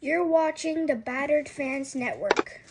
You're watching the Battered Fans Network.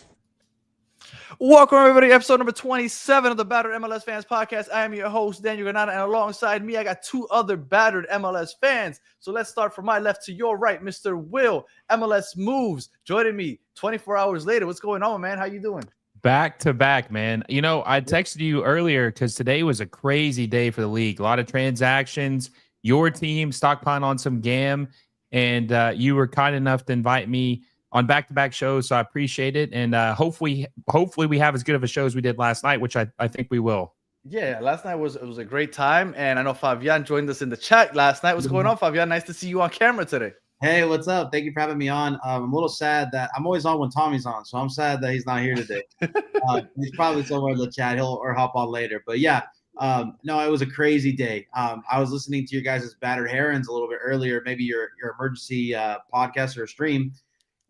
Welcome, everybody, episode number 27 of the Battered MLS Fans Podcast. I am your host, Daniel Granada, and alongside me, I got two other battered MLS fans. So let's start from my left to your right, Mr. Will, MLS Moves, joining me 24 hours later. What's going on, man? How you doing? Back to back, man. You know, I texted you earlier because today was a crazy day for the league. A lot of transactions. Your team stockpiling on some GAM, and you were kind enough to invite me on back-to-back shows, so I appreciate it. And hopefully we have as good of a show as we did last night, which I think we will. Yeah, last night was a great time, and I know Fabian joined us in the chat last night. What's going on, Fabian? Nice to see you on camera today. Hey, what's up? Thank you for having me on. I'm a little sad that I'm always on when Tommy's on, so I'm sad that he's not here today. He's probably somewhere in the chat. He'll hop on later. But yeah, no, it was a crazy day. I was listening to your guys' Battered Herons a little bit earlier, maybe your emergency podcast or stream,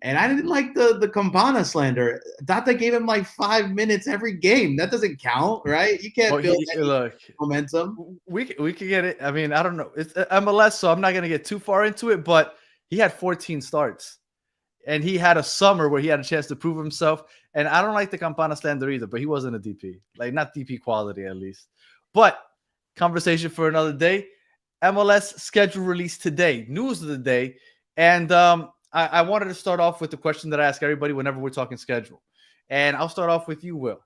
and I didn't like the Campana slander. I thought they gave him like 5 minutes every game. That doesn't count, right? You can't build momentum. We could get it. I mean, I don't know. It's MLS, so I'm not going to get too far into it, but he had 14 starts, and he had a summer where he had a chance to prove himself. And I don't like the Campana slander either, but he wasn't a DP. Like, not DP quality, at least. But conversation for another day. MLS schedule released today. News of the day. And I wanted to start off with the question that I ask everybody whenever we're talking schedule. And I'll start off with you, Will.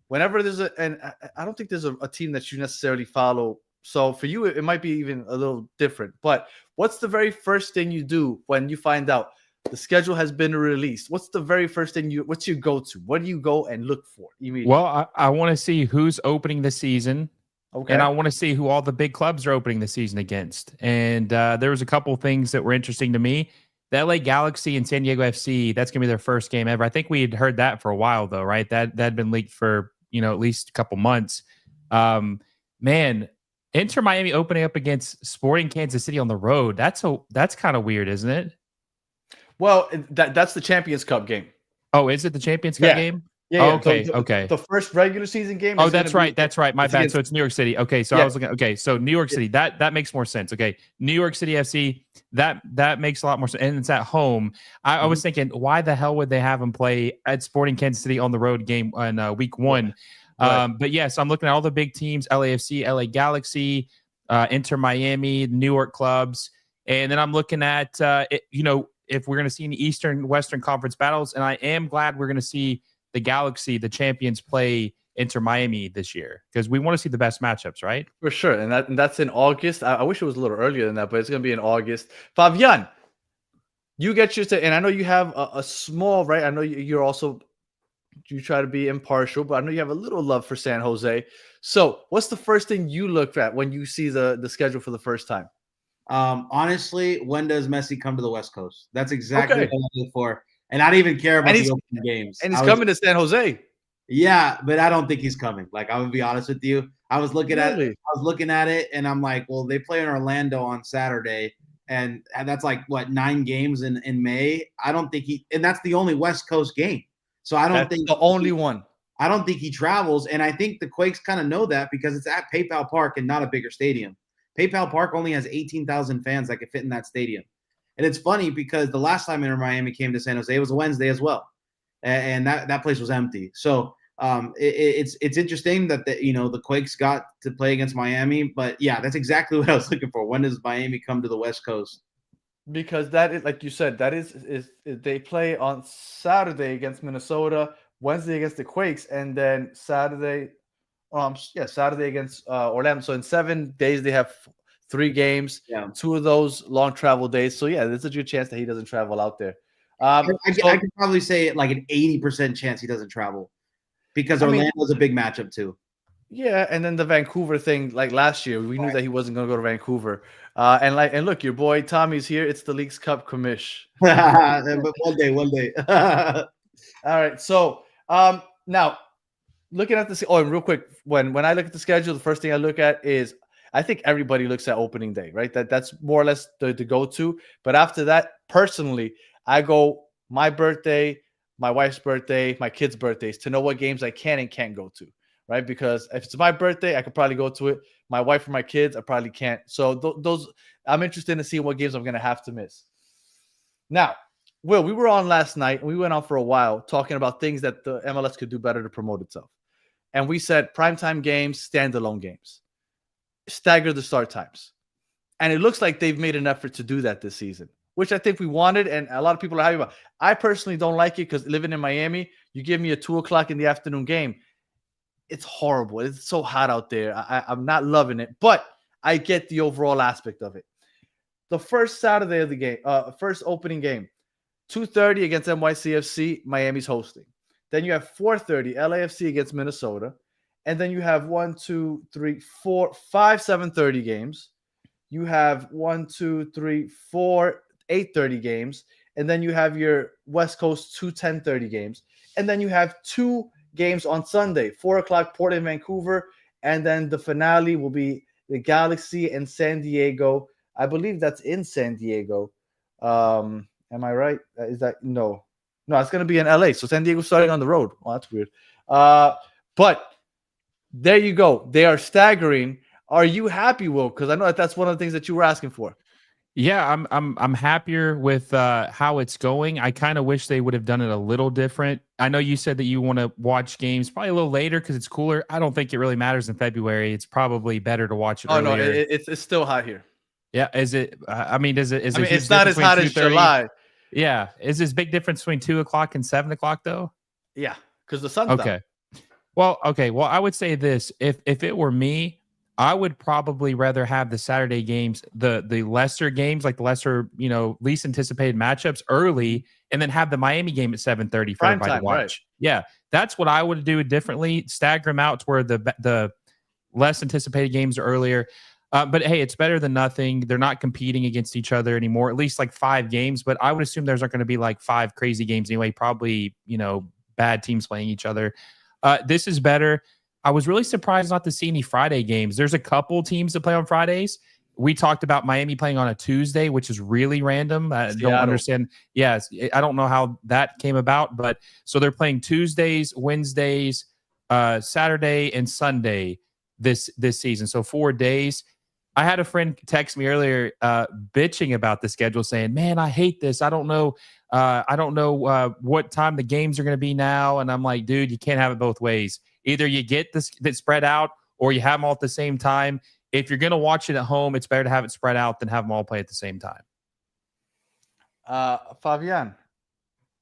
Whenever there's and I don't think there's a team that you necessarily follow. So for you, it might be even a little different. But what's the very first thing you do when you find out the schedule has been released? What's the very first thing what's your go-to? What do you go and look for immediately? Well, I want to see who's opening the season. Okay. And I want to see who all the big clubs are opening the season against. And there was a couple things that were interesting to me. The LA Galaxy and San Diego FC, that's going to be their first game ever. I think we had heard that for a while, though, right? That had been leaked for, at least a couple months. Man, Inter Miami opening up against Sporting Kansas City on the road. That's kind of weird, isn't it? Well, that's the Champions Cup game. Oh, is it the Champions Cup game? Yeah. Oh, okay. Okay. The first regular season game. Oh, that's right. That's right. My bad. So it's New York City. Okay. So yeah. I was looking. Okay. So New York City. That makes more sense. Okay. New York City FC. That makes a lot more sense. And it's at home. I was thinking, why the hell would they have them play at Sporting Kansas City on the road game on week one? Right. But yes, I'm looking at all the big teams: LAFC, LA Galaxy, Inter Miami, New York clubs, and then I'm looking at if we're going to see any Eastern Western Conference battles, and I am glad we're going to see the Galaxy, the champions, play Inter Miami this year because we want to see the best matchups, right? For sure, and that's in August. I wish it was a little earlier than that, but it's going to be in August. Fabian, you get your and I know you have a small, right? I know you're also you try to be impartial, but I know you have a little love for San Jose. So, what's the first thing you look at when you see the schedule for the first time? Honestly, when does Messi come to the West Coast? That's exactly what I look for. And I don't even care about the open games. And he's coming to San Jose. Yeah, but I don't think he's coming. Like, I would be honest with you. I was looking at it, and I'm like, well, they play in Orlando on Saturday, and that's like, what, 9 games in May? I don't think and that's the only West Coast game. So I don't think the only one. I don't think he travels, and I think the Quakes kind of know that because it's at PayPal Park and not a bigger stadium. PayPal Park only has 18,000 fans that could fit in that stadium. And it's funny because the last time Inter Miami came to San Jose, it was a Wednesday as well, and that place was empty. So it's interesting that the Quakes got to play against Miami, but yeah, that's exactly what I was looking for. When does Miami come to the West Coast? Because that is, like you said, that is they play on Saturday against Minnesota, Wednesday against the Quakes, and then Saturday against Orlando. So in 7 days they have 3 games, 2 of those long travel days. So yeah, there's a good chance that he doesn't travel out there. I could probably say like an 80% chance he doesn't travel because Orlando's a big matchup too. Yeah, and then the Vancouver thing, like last year, we knew that he wasn't going to go to Vancouver. And look, your boy Tommy's here. It's the Leagues Cup commish. But one day. All right. So now looking at this. Oh, and real quick, when I look at the schedule, the first thing I look at is I think everybody looks at opening day, right? That's more or less the go-to. But after that, personally, I go my birthday, my wife's birthday, my kids' birthdays to know what games I can and can't go to, right? Because if it's my birthday, I could probably go to it. My wife or my kids, I probably can't. So those I'm interested in seeing what games I'm going to have to miss. Now, Will, we were on last night and we went on for a while talking about things that the MLS could do better to promote itself. And we said primetime games, standalone games, stagger the start times. And it looks like they've made an effort to do that this season, which I think we wanted. And a lot of people are happy about. I personally don't like it because living in Miami, you give me a 2:00 in the afternoon game. It's horrible. It's so hot out there. I'm not loving it, but I get the overall aspect of it. The first Saturday of the game, first opening game, 2:30 against NYCFC, Miami's hosting. Then you have 4:30 LAFC against Minnesota. And then you have 1, 2, 3, 4, 5 7:30 games. You have 1, 2, 3, 4 8:30 games. And then you have your West Coast 2 10:30 games. And then you have 2 games on Sunday, 4:00 Portland, Vancouver. And then the finale will be the Galaxy and San Diego. I believe that's in San Diego. Am I right? Is that no? It's going to be in LA. So San Diego's starting on the road. Well, that's weird. But there you go. They are staggering. Are you happy, Will? Because I know that's one of the things that you were asking for. Yeah, I'm happier with how it's going. I kind of wish they would have done it a little different. I know you said that you want to watch games probably a little later because it's cooler. I don't think it really matters in February. It's probably better to watch it earlier. No, it's still hot here. Yeah, is it? I mean, is it? It's not as hot as July. Yeah, is this big difference between 2:00 and 7:00 though? Yeah, because the sun's okay. Well, I would say this: if it were me, I would probably rather have the Saturday games, the lesser games, like the lesser, least anticipated matchups early, and then have the Miami game at 7:30 for everybody to watch. Right. Yeah, that's what I would do differently. Stagger them out to where the less anticipated games are earlier. But hey, it's better than nothing. They're not competing against each other anymore, at least like 5 games. But I would assume there's not going to be like 5 crazy games anyway, probably, bad teams playing each other. This is better. I was really surprised not to see any Friday games. There's a couple teams that play on Fridays. We talked about Miami playing on a Tuesday, which is really random. I don't understand. Yes, I don't know how that came about. But so they're playing Tuesdays, Wednesdays, Saturday, and Sunday this season. So 4 days. I had a friend text me earlier bitching about the schedule saying, man, I hate this. I don't know what time the games are going to be now. And I'm like, dude, you can't have it both ways. Either you get this that spread out or you have them all at the same time. If you're going to watch it at home, it's better to have it spread out than have them all play at the same time. Fabian.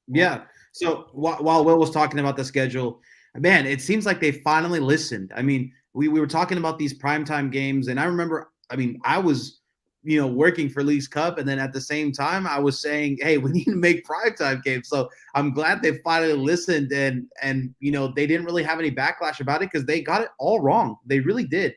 Yeah. So while Will was talking about the schedule, man, it seems like they finally listened. I mean, we were talking about these primetime games, and I remember, I was, working for Leagues Cup, and then at the same time, I was saying, hey, we need to make primetime games. So I'm glad they finally listened, and they didn't really have any backlash about it because they got it all wrong. They really did.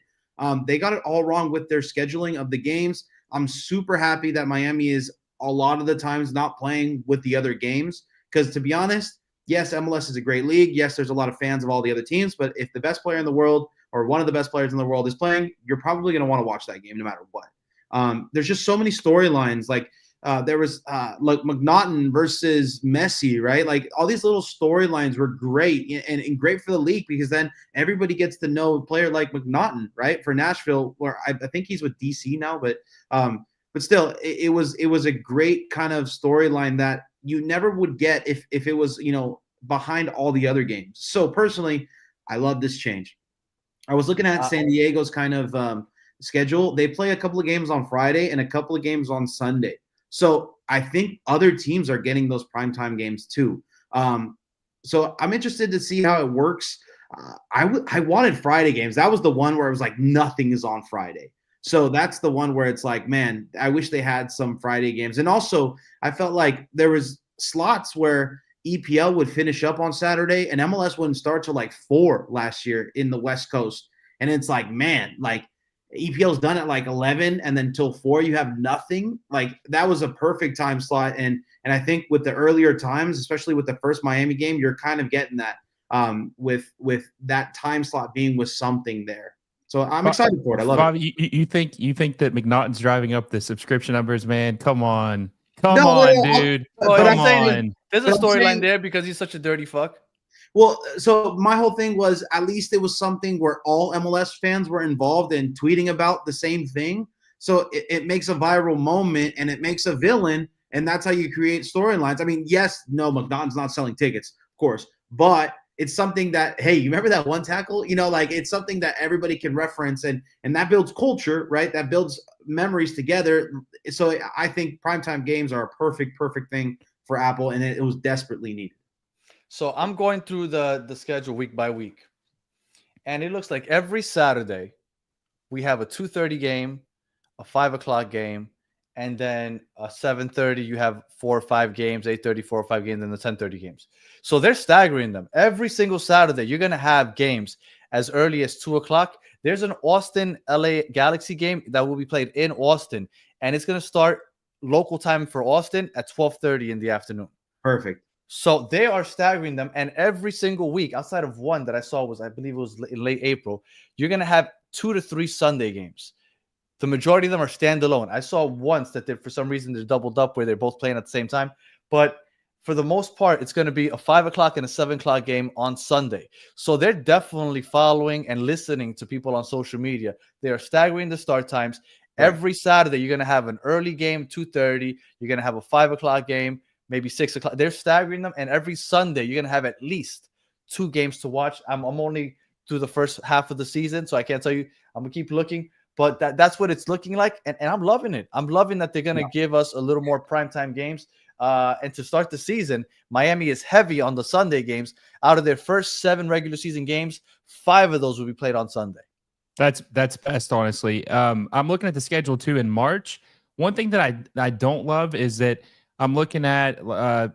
They got it all wrong with their scheduling of the games. I'm super happy that Miami is a lot of the times not playing with the other games because, to be honest, yes, MLS is a great league. Yes, there's a lot of fans of all the other teams, but if the best player in the world or one of the best players in the world is playing, you're probably going to want to watch that game no matter what. There's just so many storylines. Like there was like McNaughton versus Messi, right? Like all these little storylines were great and great for the league because then everybody gets to know a player like McNaughton, right? For Nashville, where I think he's with DC now, but still, it was a great kind of storyline that you never would get if it was behind all the other games. So personally, I love this change. I was looking at San Diego's kind of schedule. They play a couple of games on Friday and a couple of games on Sunday. So I think other teams are getting those primetime games too. So I'm interested to see how it works. I wanted Friday games. That was the one where it was like nothing is on Friday. So that's the one where it's like, man, I wish they had some Friday games. And also I felt like there was slots where EPL would finish up on Saturday and MLS wouldn't start till like 4 last year in the West Coast. And it's like, man, like EPL's done at like 11 and then till 4 you have nothing. Like that was a perfect time slot. And I think with the earlier times, especially with the first Miami game, you're kind of getting that with that time slot being with something there. So I'm excited for it. I love Bob, it. You think that McNaughton's driving up the subscription numbers, man? Come on, dude. Come on. There's a storyline there because he's such a dirty fuck. Well, so my whole thing was at least it was something where all MLS fans were involved in tweeting about the same thing. So it makes a viral moment and it makes a villain. And that's how you create storylines. I mean, yes, no, McNaughton's not selling tickets, of course, but it's something that, hey, you remember that one tackle? You know, like it's something that everybody can reference, and that builds culture, right? That builds memories together. So I think primetime games are a perfect thing for Apple, and it was desperately needed. So I'm going through the schedule week by week, and it looks like every Saturday we have a 2:30 game, a 5 o'clock game, and then a 7:30. You have 4 or 5 games, 8:30, 4 or 5 games, and the 10:30 games. So they're staggering them every single Saturday. You're gonna have games as early as 2 o'clock. There's an Austin LA Galaxy game that will be played in Austin, and it's gonna start local time for Austin at 12:30 in the afternoon. Perfect. So they are staggering them, and every single week, outside of one that I saw was, I believe it was in late April, you're gonna have 2 to 3 Sunday games. The majority of them are standalone. I saw once that for some reason they're doubled up where they're both playing at the same time, but for the most part, it's going to be a 5 o'clock and a 7 o'clock game on Sunday. So they're definitely following and listening to people on social media. They are staggering the start times. Right. Every Saturday, you're going to have an early game, 2:30. You're going to have a 5 o'clock game, maybe 6 o'clock. They're staggering them. And every Sunday, you're going to have at least 2 games to watch. I'm only through the first half of the season, so I can't tell you. I'm going to keep looking. But that's what it's looking like. And I'm loving it. I'm loving that they're going to give us a little more primetime games. And to start the season, Miami is heavy on the Sunday games. Out of their first 7 regular season games, 5 of those will be played on Sunday. That's best, honestly. I'm looking at the schedule too in March. One thing that I don't love is that I'm looking at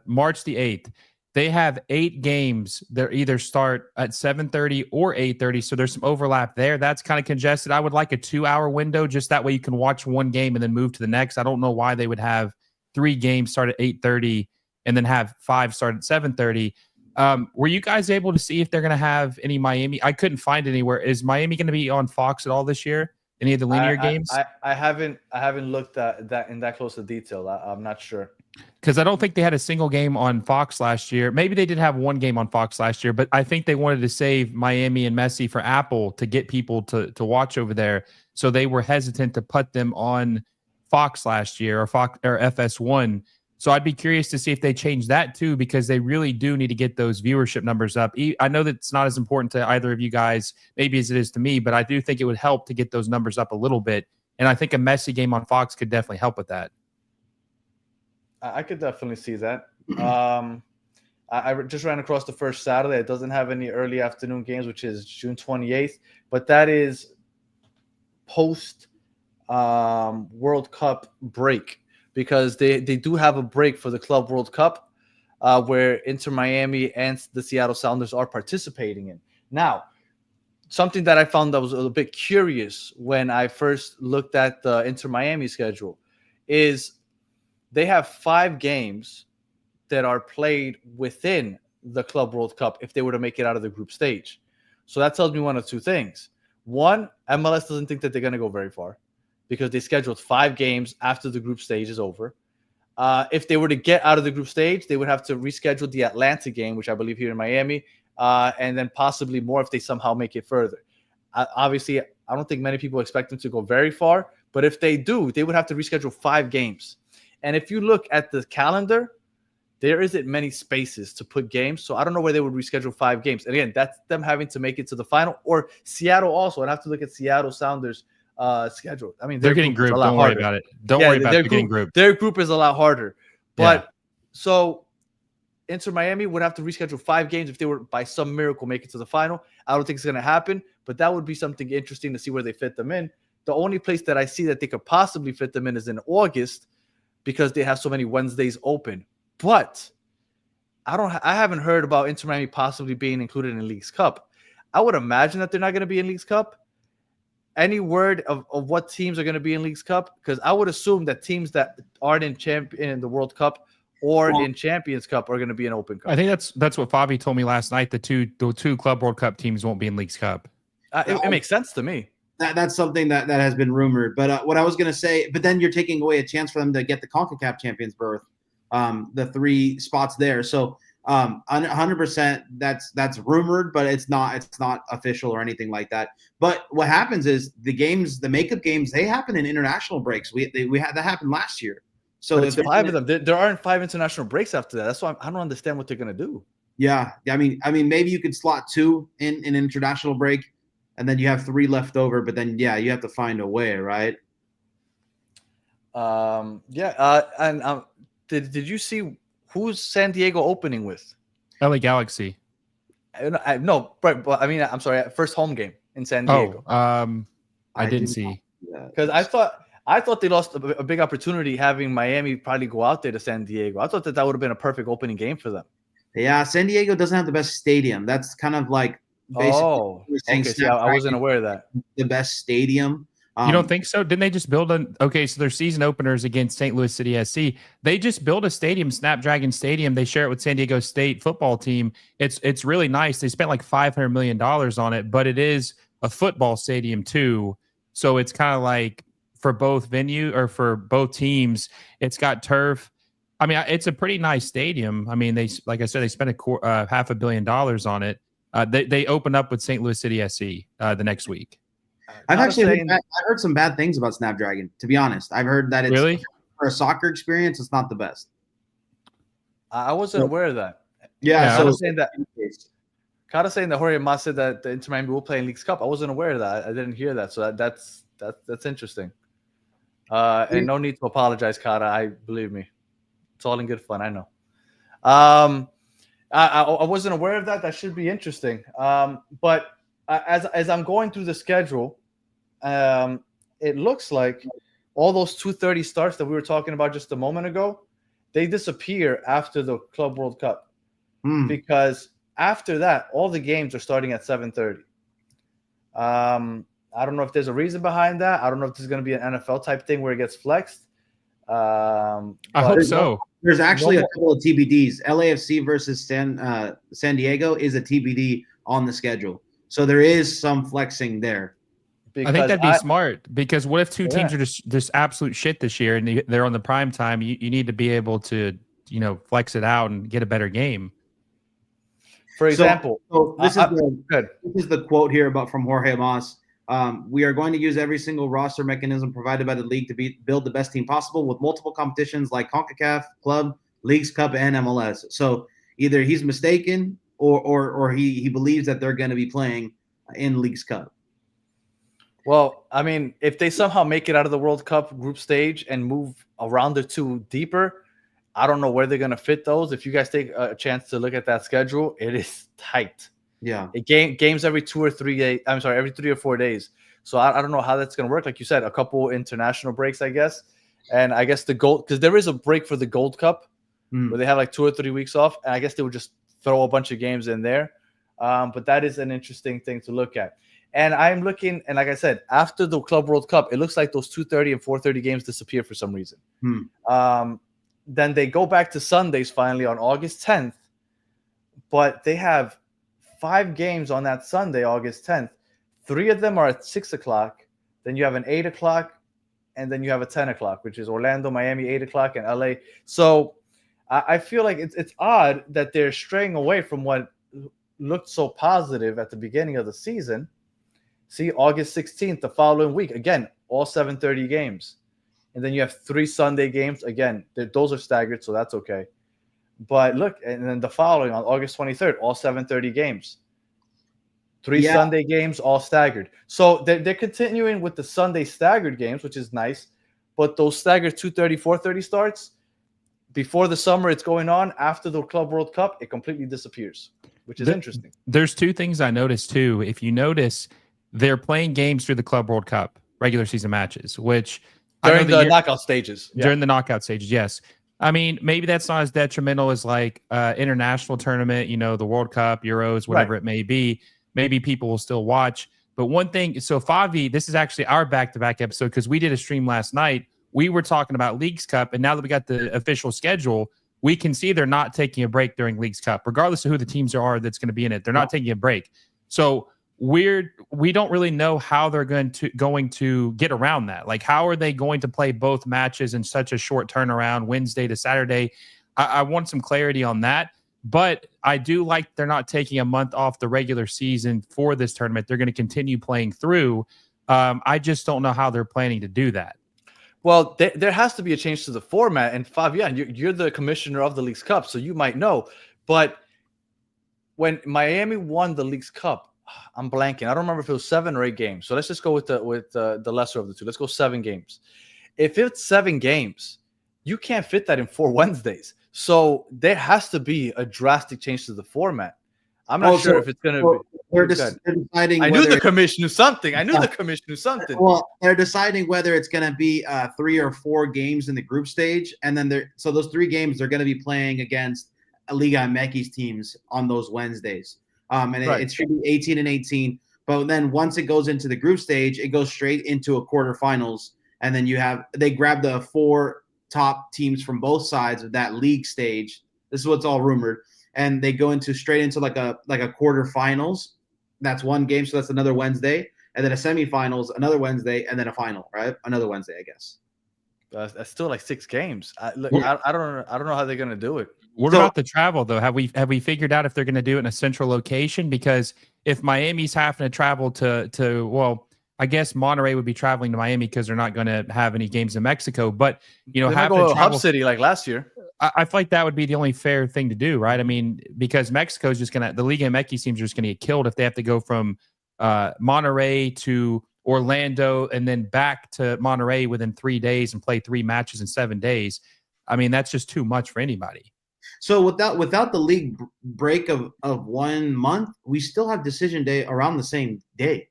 March the 8th. They have 8 games that either start at 7:30 or 8:30, so there's some overlap there. That's kind of congested. I would like a 2-hour window, just that way you can watch one game and then move to the next. I don't know why they would have 3 games start at 8:30 and then have 5 start at 7:30. Were you guys able to see if they're going to have any Miami? I couldn't find anywhere. Is Miami going to be on Fox at all this year? Any of the linear games? I haven't looked at that in that close of detail. I'm not sure. Because I don't think they had a single game on Fox last year. Maybe they did have one game on Fox last year, but I think they wanted to save Miami and Messi for Apple to get people to watch over there. So they were hesitant to put them on Fox last year or Fox or FS1. So I'd be curious to see if they change that too, because they really do need to get those viewership numbers up. I know that it's not as important to either of you guys, maybe as it is to me, but I do think it would help to get those numbers up a little bit. And I think a Messi game on Fox could definitely help with that. I could definitely see that. I just ran across the first Saturday. It doesn't have any early afternoon games, which is June 28th, but that is post World Cup break, because they do have a break for the Club World Cup where Inter Miami and the Seattle Sounders are participating in. Now, something that I found that was a little bit curious when I first looked at the Inter Miami schedule is they have 5 games that are played within the Club World Cup if they were to make it out of the group stage. So that tells me one of 2 things. One, MLS doesn't think that they're going to go very far because they scheduled 5 games after the group stage is over. If they were to get out of the group stage, they would have to reschedule the Atlanta game, which I believe here in Miami, and then possibly more if they somehow make it further. Obviously, I don't think many people expect them to go very far, but if they do, they would have to reschedule 5 games. And if you look at the calendar, there isn't many spaces to put games. So I don't know where they would reschedule 5 games. And again, that's them having to make it to the final, or Seattle also. I'd have to look at Seattle Sounders schedule. I mean, they're getting grouped. Don't worry about it. Don't worry about getting grouped. Their group is a lot harder. But so Inter Miami would have to reschedule 5 games if they were by some miracle make it to the final. I don't think it's going to happen, but that would be something interesting to see where they fit them in. The only place that I see that they could possibly fit them in is in August, because they have so many Wednesdays open. But I haven't heard about Inter Miami possibly being included in Leagues Cup. I would imagine that they're not going to be in Leagues Cup. Any word of what teams are going to be in Leagues Cup? Because I would assume that teams that aren't in the World Cup or in Champions Cup are going to be in Open Cup. I think that's what Fabi told me last night. The two Club World Cup teams won't be in Leagues Cup. It makes sense to me. That's something that has been rumored. But what I was going to say, but then you're taking away a chance for them to get the CONCACAF Champions berth, the 3 spots there. So 100% that's rumored, but it's not official or anything like that. But what happens is the makeup games, they happen in international breaks. We had that happen last year. So but it's 5 of them. There aren't 5 international breaks after that. That's why I don't understand what they're gonna do. Yeah, I mean, maybe you could slot 2 in an international break, and then you have 3 left over. But then, yeah, you have to find a way, right? Did you see who's San Diego opening with? LA Galaxy. No, but I mean, I'm sorry, first home game in San Diego. I didn't see, because I thought they lost a big opportunity having Miami probably go out there to San Diego. I thought that would have been a perfect opening game for them. Yeah, San Diego doesn't have the best stadium. That's kind of like basically. I wasn't aware of that. The best stadium. You don't think so? Didn't they just build so their season openers against St. Louis City SC, they just built a stadium, Snapdragon Stadium. They share it with San Diego State football team. It's really nice. They spent like $500 million on it, but it is a football stadium too. So it's kind of like for both for both teams, it's got turf. I mean, it's a pretty nice stadium. I mean, like I said, they spent $500 million on it. They opened up with St. Louis City SC the next week. I've heard some bad things about Snapdragon, to be honest. I've heard that it's really for a soccer experience, it's not the best. I wasn't aware of that. Yeah, so saying that Jorge Mas said that the Inter Miami will play in Leagues Cup. I wasn't aware of that. I didn't hear that. So that's interesting. And no need to apologize, Kata. I believe me. It's all in good fun. I know. I wasn't aware of that. That should be interesting. But as I'm going through the schedule, it looks like all those 2:30 starts that we were talking about just a moment ago, they disappear after the Club World Cup because after that, all the games are starting at 7:30. I don't know if there's a reason behind that. I don't know if this is going to be an NFL type thing where it gets flexed. I hope so. There's actually a couple of TBDs. LAFC versus San Diego is a TBD on the schedule. So there is some flexing there. I think that'd be smart, because what if two teams are just absolute shit this year and they're on the prime time? You need to be able to, flex it out and get a better game. For example, this is the quote here from Jorge Mas. We are going to use every single roster mechanism provided by the league to build the best team possible with multiple competitions like CONCACAF, Club, Leagues Cup, and MLS. So either he's mistaken or he believes that they're going to be playing in Leagues Cup. Well, I mean, if they somehow make it out of the World Cup group stage and move a round or two deeper, I don't know where they're going to fit those. If you guys take a chance to look at that schedule, it is tight. Yeah. Games every 2 or 3 days. I'm sorry, every 3 or 4 days. So I don't know how that's going to work. Like you said, a couple international breaks, I guess. And I guess because there is a break for the Gold Cup where they have like 2 or 3 weeks off. And I guess they would just throw a bunch of games in there. But that is an interesting thing to look at. And I'm looking, and like I said, after the Club World Cup, it looks like those 2:30 and 4:30 games disappear for some reason. Then they go back to Sundays finally on August 10th. But they have 5 games on that Sunday, August 10th. 3 of them are at 6 o'clock. Then you have an 8 o'clock, and then you have a 10 o'clock, which is Orlando, Miami, 8 o'clock, and LA. So I feel like it's odd that they're straying away from what looked so positive at the beginning of the season. See, August 16th, the following week, again, all 7:30 games. And then you have 3 Sunday games. Again, those are staggered, so that's okay. But look, and then the following on August 23rd, all 7:30 games. 3 Sunday games, all staggered. So they're continuing with the Sunday staggered games, which is nice. But those staggered 2:30, 4:30 starts, before the summer it's going on, after the Club World Cup, it completely disappears, which is interesting. There's 2 things I noticed too. If you notice, they're playing games through the Club World Cup regular season matches, which during the knockout stages. During the knockout stages, yes. I mean, maybe that's not as detrimental as like international tournament, the World Cup, Euros, whatever it may be. Maybe people will still watch. But one thing, so Favi, this is actually our back-to-back episode because we did a stream last night. We were talking about Leagues Cup, and now that we got the official schedule, we can see they're not taking a break during Leagues Cup, regardless of who the teams are that's going to be in it. They're not taking a break. So we don't really know how they're going to get around that. Like, how are they going to play both matches in such a short turnaround, Wednesday to Saturday? I want some clarity on that. But I do like they're not taking a month off the regular season for this tournament. They're going to continue playing through. I just don't know how they're planning to do that. Well, there has to be a change to the format. And Fabian, you're the commissioner of the League's Cup, so you might know. But when Miami won the League's Cup, I'm blanking. I don't remember if it was 7 or 8 games. So let's just go with the lesser of the two. Let's go 7 games. If it's 7 games, you can't fit that in 4 Wednesdays. So there has to be a drastic change to the format. I'm not sure if it's going to be. They're deciding. I knew the commission knew something. I knew the commission knew something. Well, they're deciding whether it's going to be 3 or 4 games in the group stage, and then so those 3 games they're going to be playing against Liga MX teams on those Wednesdays. And it should be 18 and 18. But then once it goes into the group stage, it goes straight into a quarterfinals, and then they grab the 4 top teams from both sides of that league stage. This is what's all rumored. And they go straight into like a quarterfinals. That's 1 game, so that's another Wednesday, and then a semifinals, another Wednesday, and then a final, right? Another Wednesday, I guess. That's still like 6 games. I don't know how they're gonna do it. What about the travel though? Have we figured out if they're going to do it in a central location? Because if Miami's having to travel to well, I guess Monterrey would be traveling to Miami because they're not going to have any games in Mexico. But having to travel hub city like last year. I feel like that would be the only fair thing to do, right? I mean, because Mexico is just going to, the Liga MX teams are just going to get killed if they have to go from Monterrey to Orlando and then back to Monterrey within 3 days and play 3 matches in 7 days. I mean, that's just too much for anybody. So without the league break of 1 month, we still have decision day around the same day.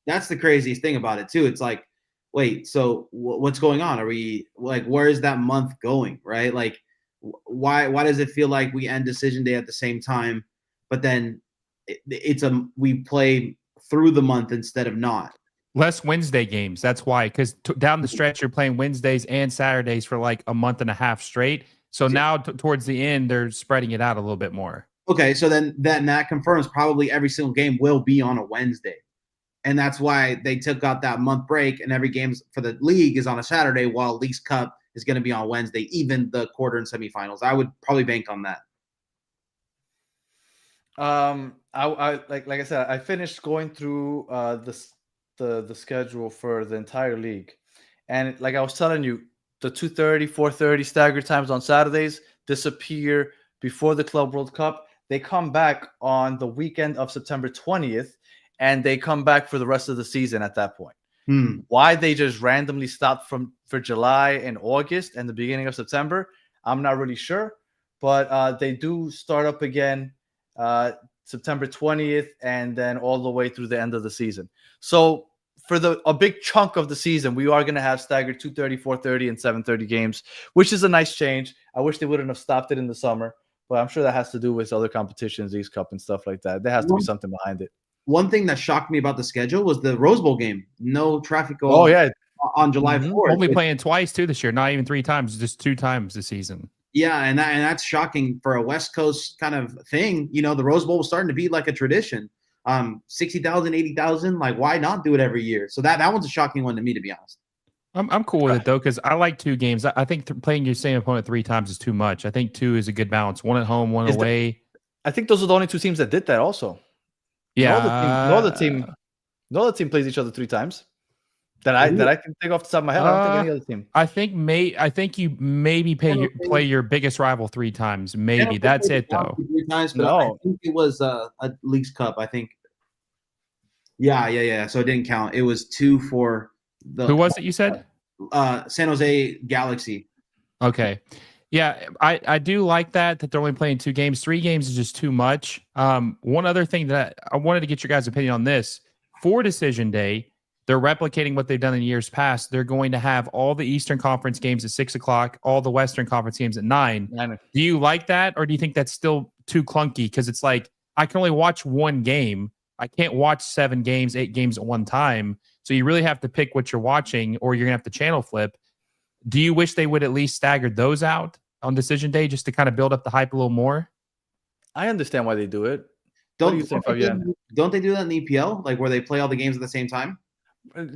That's the craziest thing about it too. It's like, wait, so what's going on? Are we like, where is that month going? Right? Like, why does it feel like we end decision day at the same time, but then we play through the month instead of not? Less Wednesday games. That's why, because down the stretch you're playing Wednesdays and Saturdays for like a month and a half straight. So now towards the end they're spreading it out a little bit more. Okay, so then that confirms probably every single game will be on a Wednesday. And that's why they took out that month break, and every game for the league is on a Saturday, while League's Cup is going to be on Wednesday, even the quarter and semifinals. I would probably bank on that. I like I said, I finished going through the schedule for the entire league, and like I was telling you, the 2:30, 4:30 staggered times on Saturdays disappear before the Club World Cup. They come back on the weekend of September 20th, and they come back for the rest of the season at that point. Why they just randomly stopped for July and August and the beginning of September, I'm not really sure. But they do start up again September 20th and then all the way through the end of the season. So for a big chunk of the season, we are going to have staggered 2:30, 4:30, and 7:30 games, which is a nice change. I wish they wouldn't have stopped it in the summer, but I'm sure that has to do with other competitions, East Cup and stuff like that. There has to be something behind it. One thing that shocked me about the schedule was the Rose Bowl game. No traffic on July 4th. Only playing twice too this year, not even 3 times, just 2 times this season. Yeah, and that's shocking for a West Coast kind of thing. The Rose Bowl was starting to be like a tradition. 60,000, 80,000, like why not do it every year? So that one's a shocking one to me, to be honest. I'm cool with it though, because I like 2 games. I think playing your same opponent 3 times is too much. I think 2 is a good balance. 1 at home, 1 away. I think those are the only 2 teams that did that also. Yeah. No other team plays each other 3 times. That I can think off the top of my head. I don't think any other team. I think you maybe play your biggest rival 3 times. Maybe that's it though. 3 times, but no. I think it was a League's Cup. I think. Yeah. So it didn't count. It was 2 for the. Who was it? You said. San Jose Galaxy. Okay. Yeah, I do like that they're only playing 2 games. 3 games is just too much. One other thing that I wanted to get your guys' opinion on this. For Decision Day, they're replicating what they've done in years past. They're going to have all the Eastern Conference games at 6 o'clock, all the Western Conference games at 9. Do you like that, or do you think that's still too clunky? Because it's like, I can only watch 1 game. I can't watch 7 games, 8 games at one time. So you really have to pick what you're watching, or you're going to have to channel flip. Do you wish they would at least stagger those out on Decision Day just to kind of build up the hype a little more? I understand why they do it. Don't they do that in the EPL, like where they play all the games at the same time?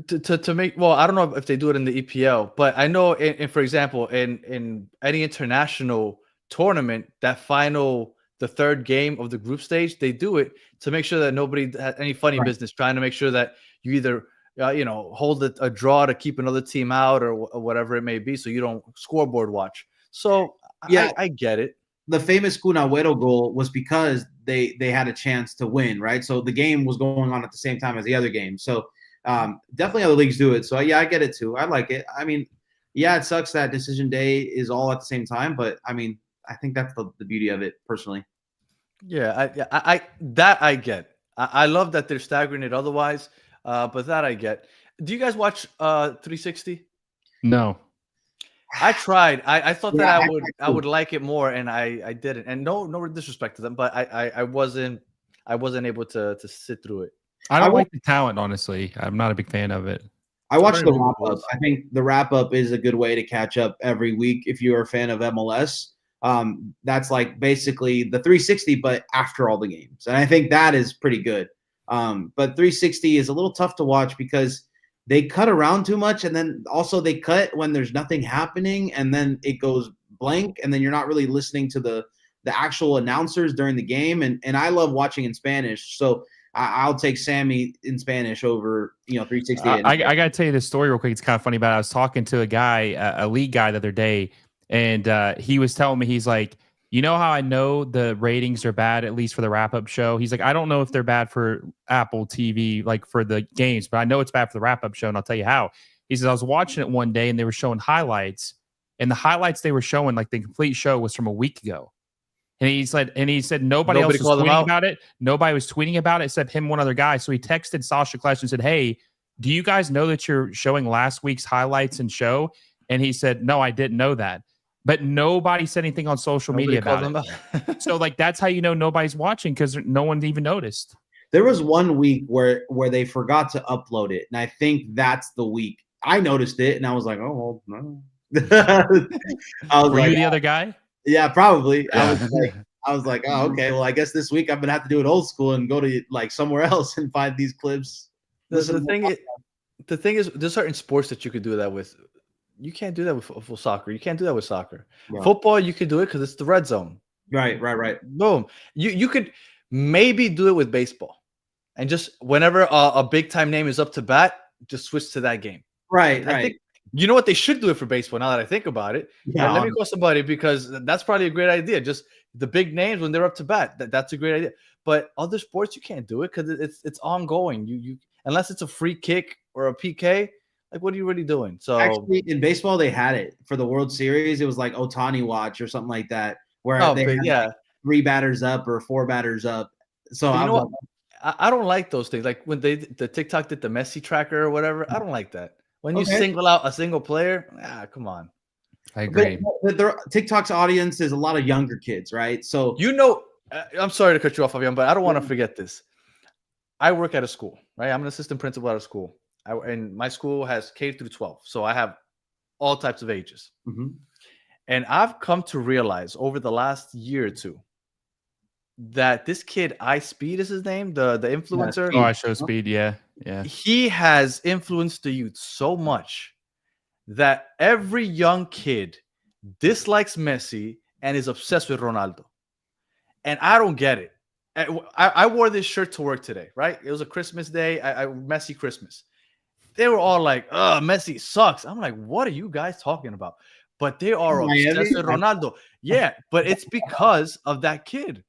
To make, well, I don't know if they do it in the EPL, but I know for example, in any international tournament, that the 3rd game of the group stage, they do it to make sure that nobody has any funny business, trying to make sure that you either hold a draw to keep another team out or whatever it may be, so you don't scoreboard watch. So Yeah. I get it. The famous Kun Agüero goal was because they had a chance to win, right? So the game was going on at the same time as the other game. So definitely other leagues do it. So yeah, I get it too. I like it. I mean, yeah, it sucks that decision day is all at the same time, but I mean, I think that's the beauty of it personally. Yeah, I get. I love that they're staggering it otherwise, but that I get. Do you guys watch 360? No. I tried. I thought that I would like it more, and I didn't. And no disrespect to them, but I wasn't able to sit through it. I don't like the talent, honestly. I'm not a big fan of it. I watched the wrap up. I think the wrap up is a good way to catch up every week if you're a fan of MLS. That's like basically the 360, but after all the games, and I think that is pretty good. But 360 is a little tough to watch because they cut around too much, and then also they cut when there's nothing happening, and then it goes blank, and then you're not really listening to the actual announcers during the game. And I love watching in Spanish, so I'll take Sammy in Spanish over 360. I got to tell you this story real quick. It's kind of funny, but I was talking to a guy, a league guy the other day, and he was telling me, he's like, you know how I know the ratings are bad, at least for the wrap-up show? He's like, I don't know if they're bad for Apple TV, like for the games, but I know it's bad for the wrap-up show, and I'll tell you how. He says, I was watching it one day, and they were showing highlights, and the highlights they were showing, like the complete show, was from a week ago. And he said nobody else was tweeting about it. Nobody was tweeting about it except him, one other guy. So he texted Sasha Clash and said, hey, do you guys know that you're showing last week's highlights and show? And he said, no, I didn't know that. But nobody said anything on social media about it. So like that's how you know nobody's watching, because no one even noticed. There was one week where they forgot to upload it, and I think that's the week I noticed it, and I was like, oh well, no. Were you the other guy? Yeah, probably. Yeah. I was like, oh, okay. Well, I guess this week I'm gonna have to do it old school and go to like somewhere else and find these clips. The thing is, there's certain sports that you could do that with. You can't do that with soccer. You can't do that with soccer. Yeah. Football, you could do it because it's the red zone. Right. Boom. You could maybe do it with baseball, and just whenever a big time name is up to bat, just switch to that game. Right. I think, you know what, they should do it for baseball now that I think about it. Yeah. Let me call somebody, because that's probably a great idea. Just the big names when they're up to bat. That's a great idea. But other sports, you can't do it because it's ongoing. You unless it's a free kick or a PK, like what are you really doing? So actually, in baseball, they had it for the World Series. It was like Ohtani watch or something like that, where they had like 3 batters up or 4 batters up. So I don't like those things. Like when the TikTok did the Messi tracker or whatever. I don't like that. When you single out a single player, come on. I agree. But TikTok's audience is a lot of younger kids, right? So I'm sorry to cut you off, Fabian, but I don't want to forget this. I work at a school, right? I'm an assistant principal at a school, and my school has K through 12, so I have all types of ages. Mm-hmm. And I've come to realize over the last year or two that this kid, iSpeed is his name, the influencer. Oh, I show speed, yeah. He has influenced the youth so much that every young kid dislikes Messi and is obsessed with Ronaldo. And I don't get it. I wore this shirt to work today, right? It was a Christmas day, Messi Christmas. They were all like, Messi sucks. I'm like, what are you guys talking about? But they are obsessed with Ronaldo. Yeah, but it's because of that kid.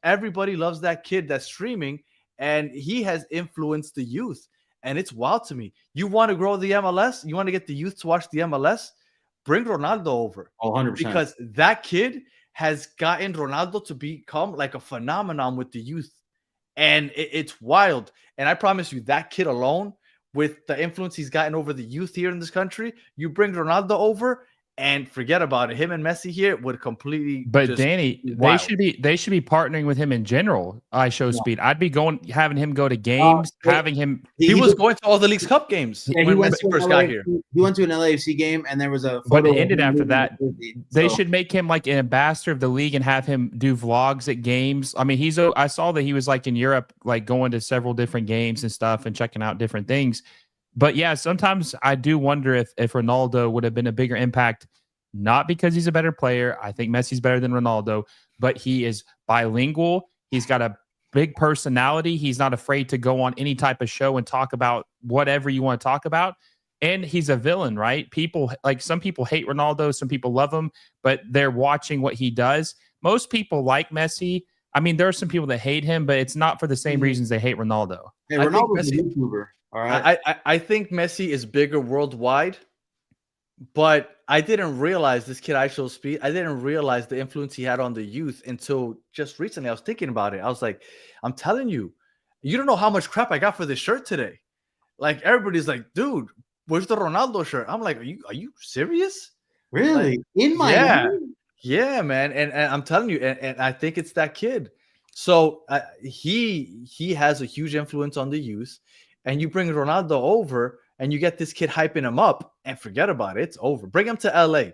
Everybody loves that kid that's streaming, and he has influenced the youth. And it's wild to me. You want to grow the MLS? You want to get the youth to watch the MLS? Bring Ronaldo over. 100%. Because that kid has gotten Ronaldo to become like a phenomenon with the youth. And it's wild. And I promise you, that kid alone, with the influence he's gotten over the youth here in this country, you bring Ronaldo over and forget about it. Him and Messi here would completely. But Danny, they should be partnering with him in general. I show speed. I'd be having him go to games, having him. He was going to all the League's Cup games when Messi first got here. He went to an LAFC game, and there was a. But it ended after that. They should make him like an ambassador of the league and have him do vlogs at games. I mean, I saw that he was like in Europe, like going to several different games and stuff and checking out different things. But yeah, sometimes I do wonder if Ronaldo would have been a bigger impact, not because he's a better player. I think Messi's better than Ronaldo, but he is bilingual. He's got a big personality. He's not afraid to go on any type of show and talk about whatever you want to talk about. And he's a villain, right? People like some people hate Ronaldo, some people love him, but they're watching what he does. Most people like Messi. I mean, there are some people that hate him, but it's not for the same reasons they hate Ronaldo. Hey, Ronaldo's a YouTuber. All right. I think Messi is bigger worldwide, but I didn't realize this kid actual speed. I didn't realize the influence he had on the youth until just recently. I was thinking about it. I was like, I'm telling you, you don't know how much crap I got for this shirt today. Like everybody's like, dude, where's the Ronaldo shirt? I'm like, are you serious? Really? Like, In my yeah, man. And I'm telling you, and I think it's that kid. So he has a huge influence on the youth, and you bring Ronaldo over and you get this kid hyping him up and forget about it. It's over. Bring him to LA.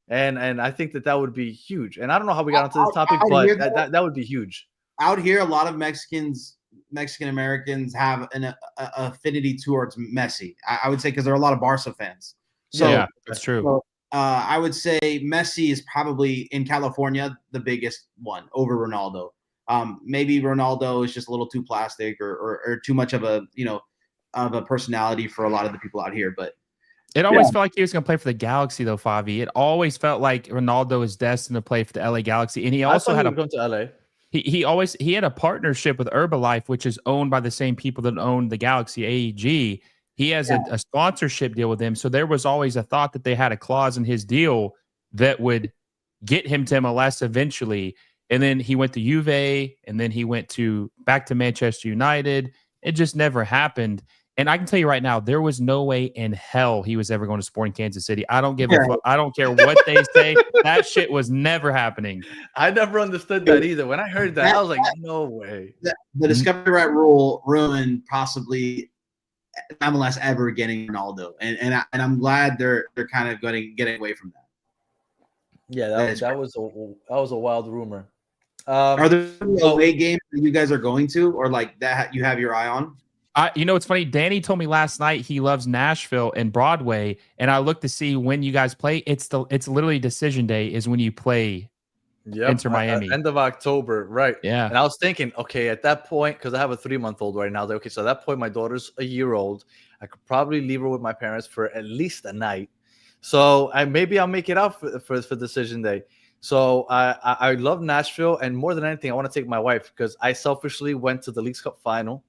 And I think that would be huge. And I don't know how we got onto this topic, but that would be huge. Out here, a lot of Mexican Americans have an affinity towards Messi. I would say because there are a lot of Barca fans. So yeah, that's true. So, I would say Messi is probably in California the biggest one over Ronaldo. Maybe Ronaldo is just a little too plastic or too much of a personality for a lot of the people out here. But it always felt like he was going to play for the Galaxy, though, Favi. It always felt like Ronaldo is destined to play for the LA Galaxy, and he also had going to LA. He had a partnership with Herbalife, which is owned by the same people that own the Galaxy, AEG. He has a sponsorship deal with them. So there was always a thought that they had a clause in his deal that would get him to MLS eventually. And then he went to Juve, and then he went back to Manchester United. It just never happened. And I can tell you right now, there was no way in hell he was ever going to Sporting Kansas City. I don't give a fuck. I don't care what they say. That shit was never happening. I never understood that either. When I heard that, I was like, no way. The Discovery Right rule ruined possibly MLS ever getting Ronaldo, and I'm glad they're kind of getting away from that. Yeah, that was a wild rumor. Are there away games that you guys are going to, or like that you have your eye on? You know, it's funny. Danny told me last night he loves Nashville and Broadway, and I looked to see when you guys play. It's literally decision day is when you play. Inter Miami, end of October, right? Yeah. And I was thinking, okay, at that point, because I have a 3-month-old right now. Okay, so at that point, my daughter's a year old. I could probably leave her with my parents for at least a night. So maybe I'll make it out for decision day. So I love Nashville, and more than anything, I want to take my wife because I selfishly went to the Leagues Cup final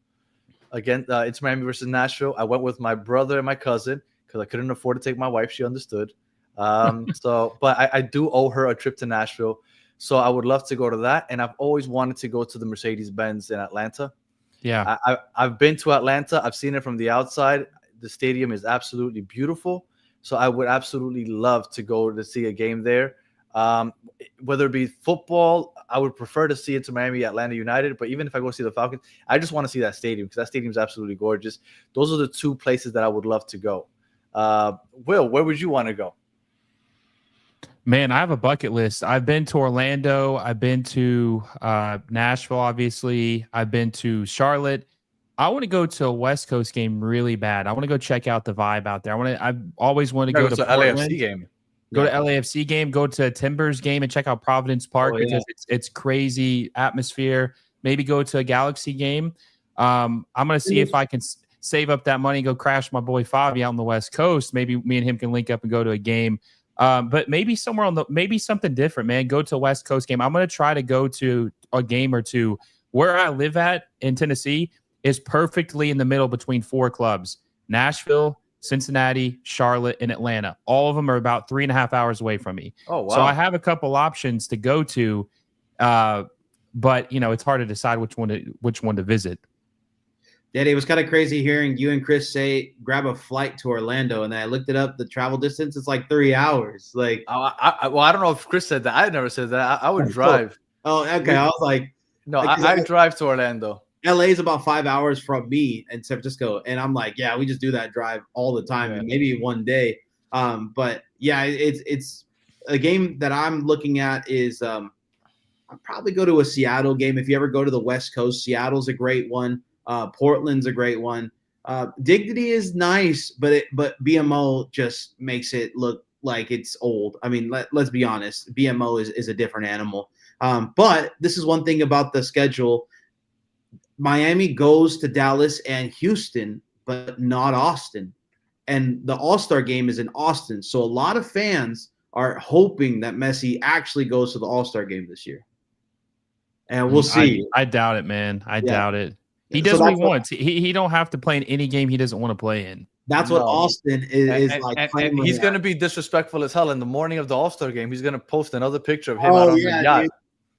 again. It's Miami versus Nashville. I went with my brother and my cousin because I couldn't afford to take my wife. She understood. But I do owe her a trip to Nashville. So I would love to go to that, and I've always wanted to go to the Mercedes-Benz in Atlanta. Yeah, I've been to Atlanta. I've seen it from the outside. The stadium is absolutely beautiful. So I would absolutely love to go to see a game there. Whether it be football, I would prefer to see it to Miami, Atlanta United. But even if I go see the Falcons, I just want to see that stadium because that stadium is absolutely gorgeous. Those are the two places that I would love to go. Will, where would you want to go? Man, I have a bucket list. I've been to Orlando. I've been to Nashville, obviously. I've been to Charlotte. I want to go to a West Coast game really bad. I want to go check out the vibe out there. I've always wanted to go to Portland, LAFC game. Go to LAFC game, go to a Timbers game and check out Providence Park because it's crazy atmosphere. Maybe go to a Galaxy game. I'm going to see if I can save up that money and go crash my boy Favi out on the West Coast. Maybe me and him can link up and go to a game. But maybe somewhere maybe something different, man. Go to a West Coast game. I'm going to try to go to a game or two. Where I live at in Tennessee is perfectly in the middle between 4 clubs: Nashville, Cincinnati, Charlotte, and Atlanta. All of them are about 3.5 hours away from me. Oh, wow. So I have a couple options to go to, but it's hard to decide which one to visit. Daddy, it was kind of crazy hearing you and Chris say grab a flight to Orlando, and then I looked it up. The travel distance is like 3 hours. Like, I don't know if Chris said that. I never said that. I would drive. Oh, okay. I was like, no, I drive to Orlando. LA is about 5 hours from me in San Francisco, and I'm like, yeah, we just do that drive all the time, and maybe one day. But yeah, it's a game that I'm looking at is I'll probably go to a Seattle game. If you ever go to the West Coast, Seattle's a great one. Portland's a great one. Dignity is nice, but BMO just makes it look like it's old. I mean, let's be honest. BMO is a different animal. But this is one thing about the schedule. Miami goes to Dallas and Houston, but not Austin. And the All-Star game is in Austin. So a lot of fans are hoping that Messi actually goes to the All-Star game this year. And we'll see. I doubt it, man. I doubt it. He So does what he that's what- wants. He don't have to play in any game he doesn't want to play in. That's what No. Austin is And, like. and clamoring he's at. going to be disrespectful as hell in the morning of the All-Star game. He's going to post another picture of him Oh, out on yeah, the yacht. dude.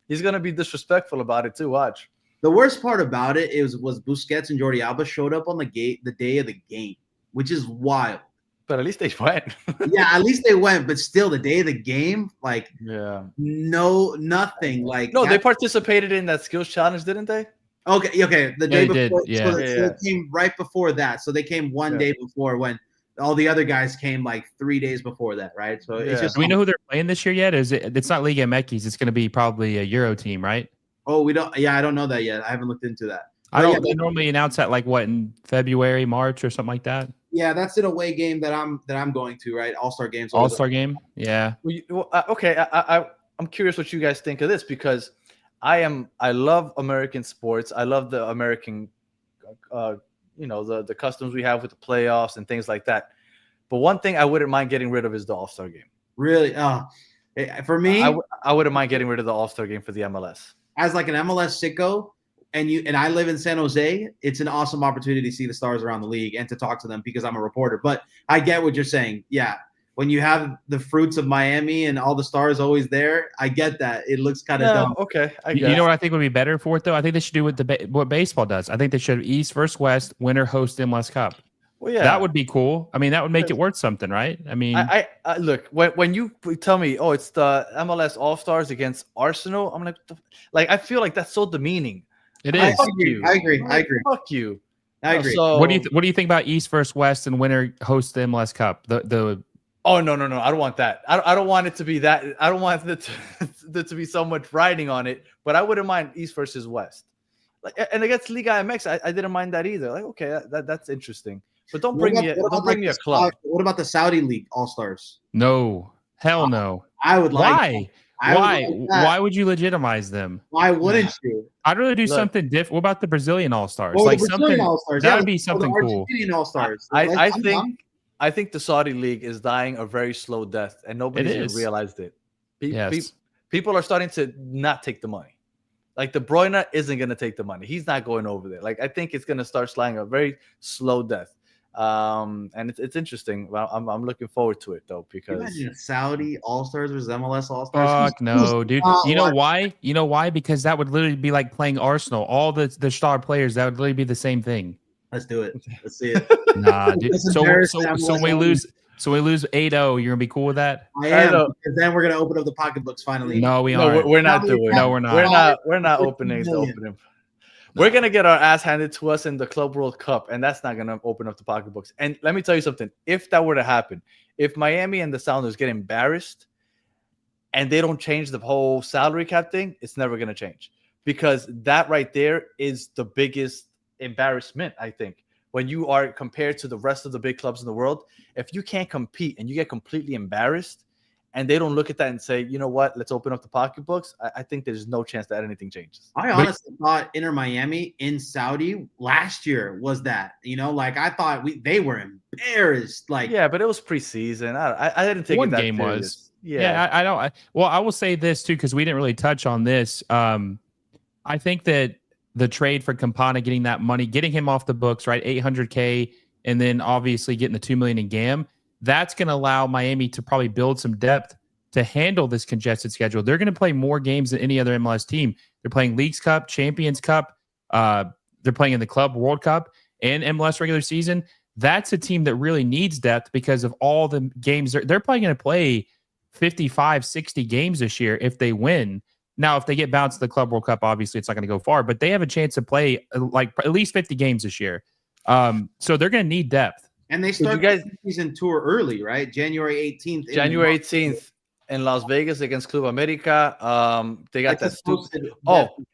He's going to be disrespectful about it too. Watch. The worst part about it was Busquets and Jordi Alba showed up on the day of the game, which is wild. But at least they went. Yeah, at least they went, but still, the day of the game, like Yeah. nothing. Like No, they participated in that skills challenge, didn't they? Okay. The day they before, did, yeah. so they came right before that. So they came one day before when all the other guys came like 3 days before that, right? So it's just. Do we know who they're playing this year yet? It's not Liga MX. It's going to be probably a Euro team, right? Oh, we don't. Yeah, I don't know that yet. I haven't looked into that. I But don't. yeah, They normally announce that like what in February, March, or something like that. Yeah, that's an away game that I'm going to, right? All-Star games. All Star game. Yeah. Okay. I'm curious what you guys think of this because I love American sports. I love the American, the customs we have with the playoffs and things like that. But one thing I wouldn't mind getting rid of is the All-Star game. Really? For me, I wouldn't mind getting rid of the All-Star game for the MLS. As like an MLS sicko, and I live in San Jose, it's an awesome opportunity to see the stars around the league and to talk to them because I'm a reporter. But I get what you're saying. Yeah. When you have the fruits of Miami and all the stars always there, I get that. It looks kind of dumb. Okay. You know what I think would be better for it though? I think they should do what baseball does. I think they should have East versus West, winner host MLS Cup. Well, yeah, that would be cool. I mean, that would make it worth something, right? I mean, I look when you tell me, oh, it's the MLS All Stars against Arsenal. I'm like, I feel like that's so demeaning. It is. I agree. Fuck you. I agree. So, what do you think about East versus West and winner host the MLS Cup? Oh no! I don't want that. I don't want it to be that. I don't want it to be so much riding on it. But I wouldn't mind East versus West. Like, and against Liga MX, I didn't mind that either. Like, okay, that's interesting. But don't bring me a club. What about the Saudi League All Stars? No, hell no. I would like. Why? Why would you legitimize them? Why wouldn't you? I'd rather do something different. What about the Brazilian All Stars? Well, like the Brazilian something All-Stars, that would be something cool. Argentinian All Stars. I think the Saudi League is dying a very slow death, and nobody's even realized it. People are starting to not take the money. Like De Bruyne isn't going to take the money. He's not going over there. Like I think it's going to start sliding a very slow death. And it's interesting. I'm looking forward to it though because imagine Saudi All Stars versus MLS All Stars. Fuck no, dude. You know why? You know why? Because that would literally be like playing Arsenal. All the star players, that would literally be the same thing. Let's do it. Let's see it. Nah, dude. So we lose 8-0. You're gonna be cool with that? I am. Because then we're gonna open up the pocketbooks finally. No, we aren't. We're not doing. No, we're not. We're not opening. We're gonna get our ass handed to us in the Club World Cup, and that's not gonna open up the pocketbooks. And let me tell you something: if that were to happen, if Miami and the Sounders get embarrassed, and they don't change the whole salary cap thing, it's never gonna change because that right there is the biggest embarrassment. I think when you are compared to the rest of the big clubs in the world, if you can't compete and you get completely embarrassed, and they don't look at that and say, you know what, let's open up the pocketbooks, I think there's no chance that anything changes. I honestly thought Inter Miami in Saudi last year was that, like I thought they were embarrassed. Like, yeah, but it was preseason. I didn't take one it that game serious. was. Yeah, I don't. Well, I will say this too because we didn't really touch on this. I think that the trade for Campana, getting that money, getting him off the books, right, $800K, and then obviously getting the $2 million in GAM. That's going to allow Miami to probably build some depth to handle this congested schedule. They're going to play more games than any other MLS team. They're playing Leagues Cup, Champions Cup. They're playing in the Club World Cup and MLS regular season. That's a team that really needs depth because of all the games. They're probably going to play 55, 60 games this year if they win. Now, if they get bounced to the Club World Cup, obviously it's not going to go far, but they have a chance to play like at least 50 games this year. So they're going to need depth. And they start the season tour early, right? January 18th. January 18th in Las Vegas against Club America. They got that stupid.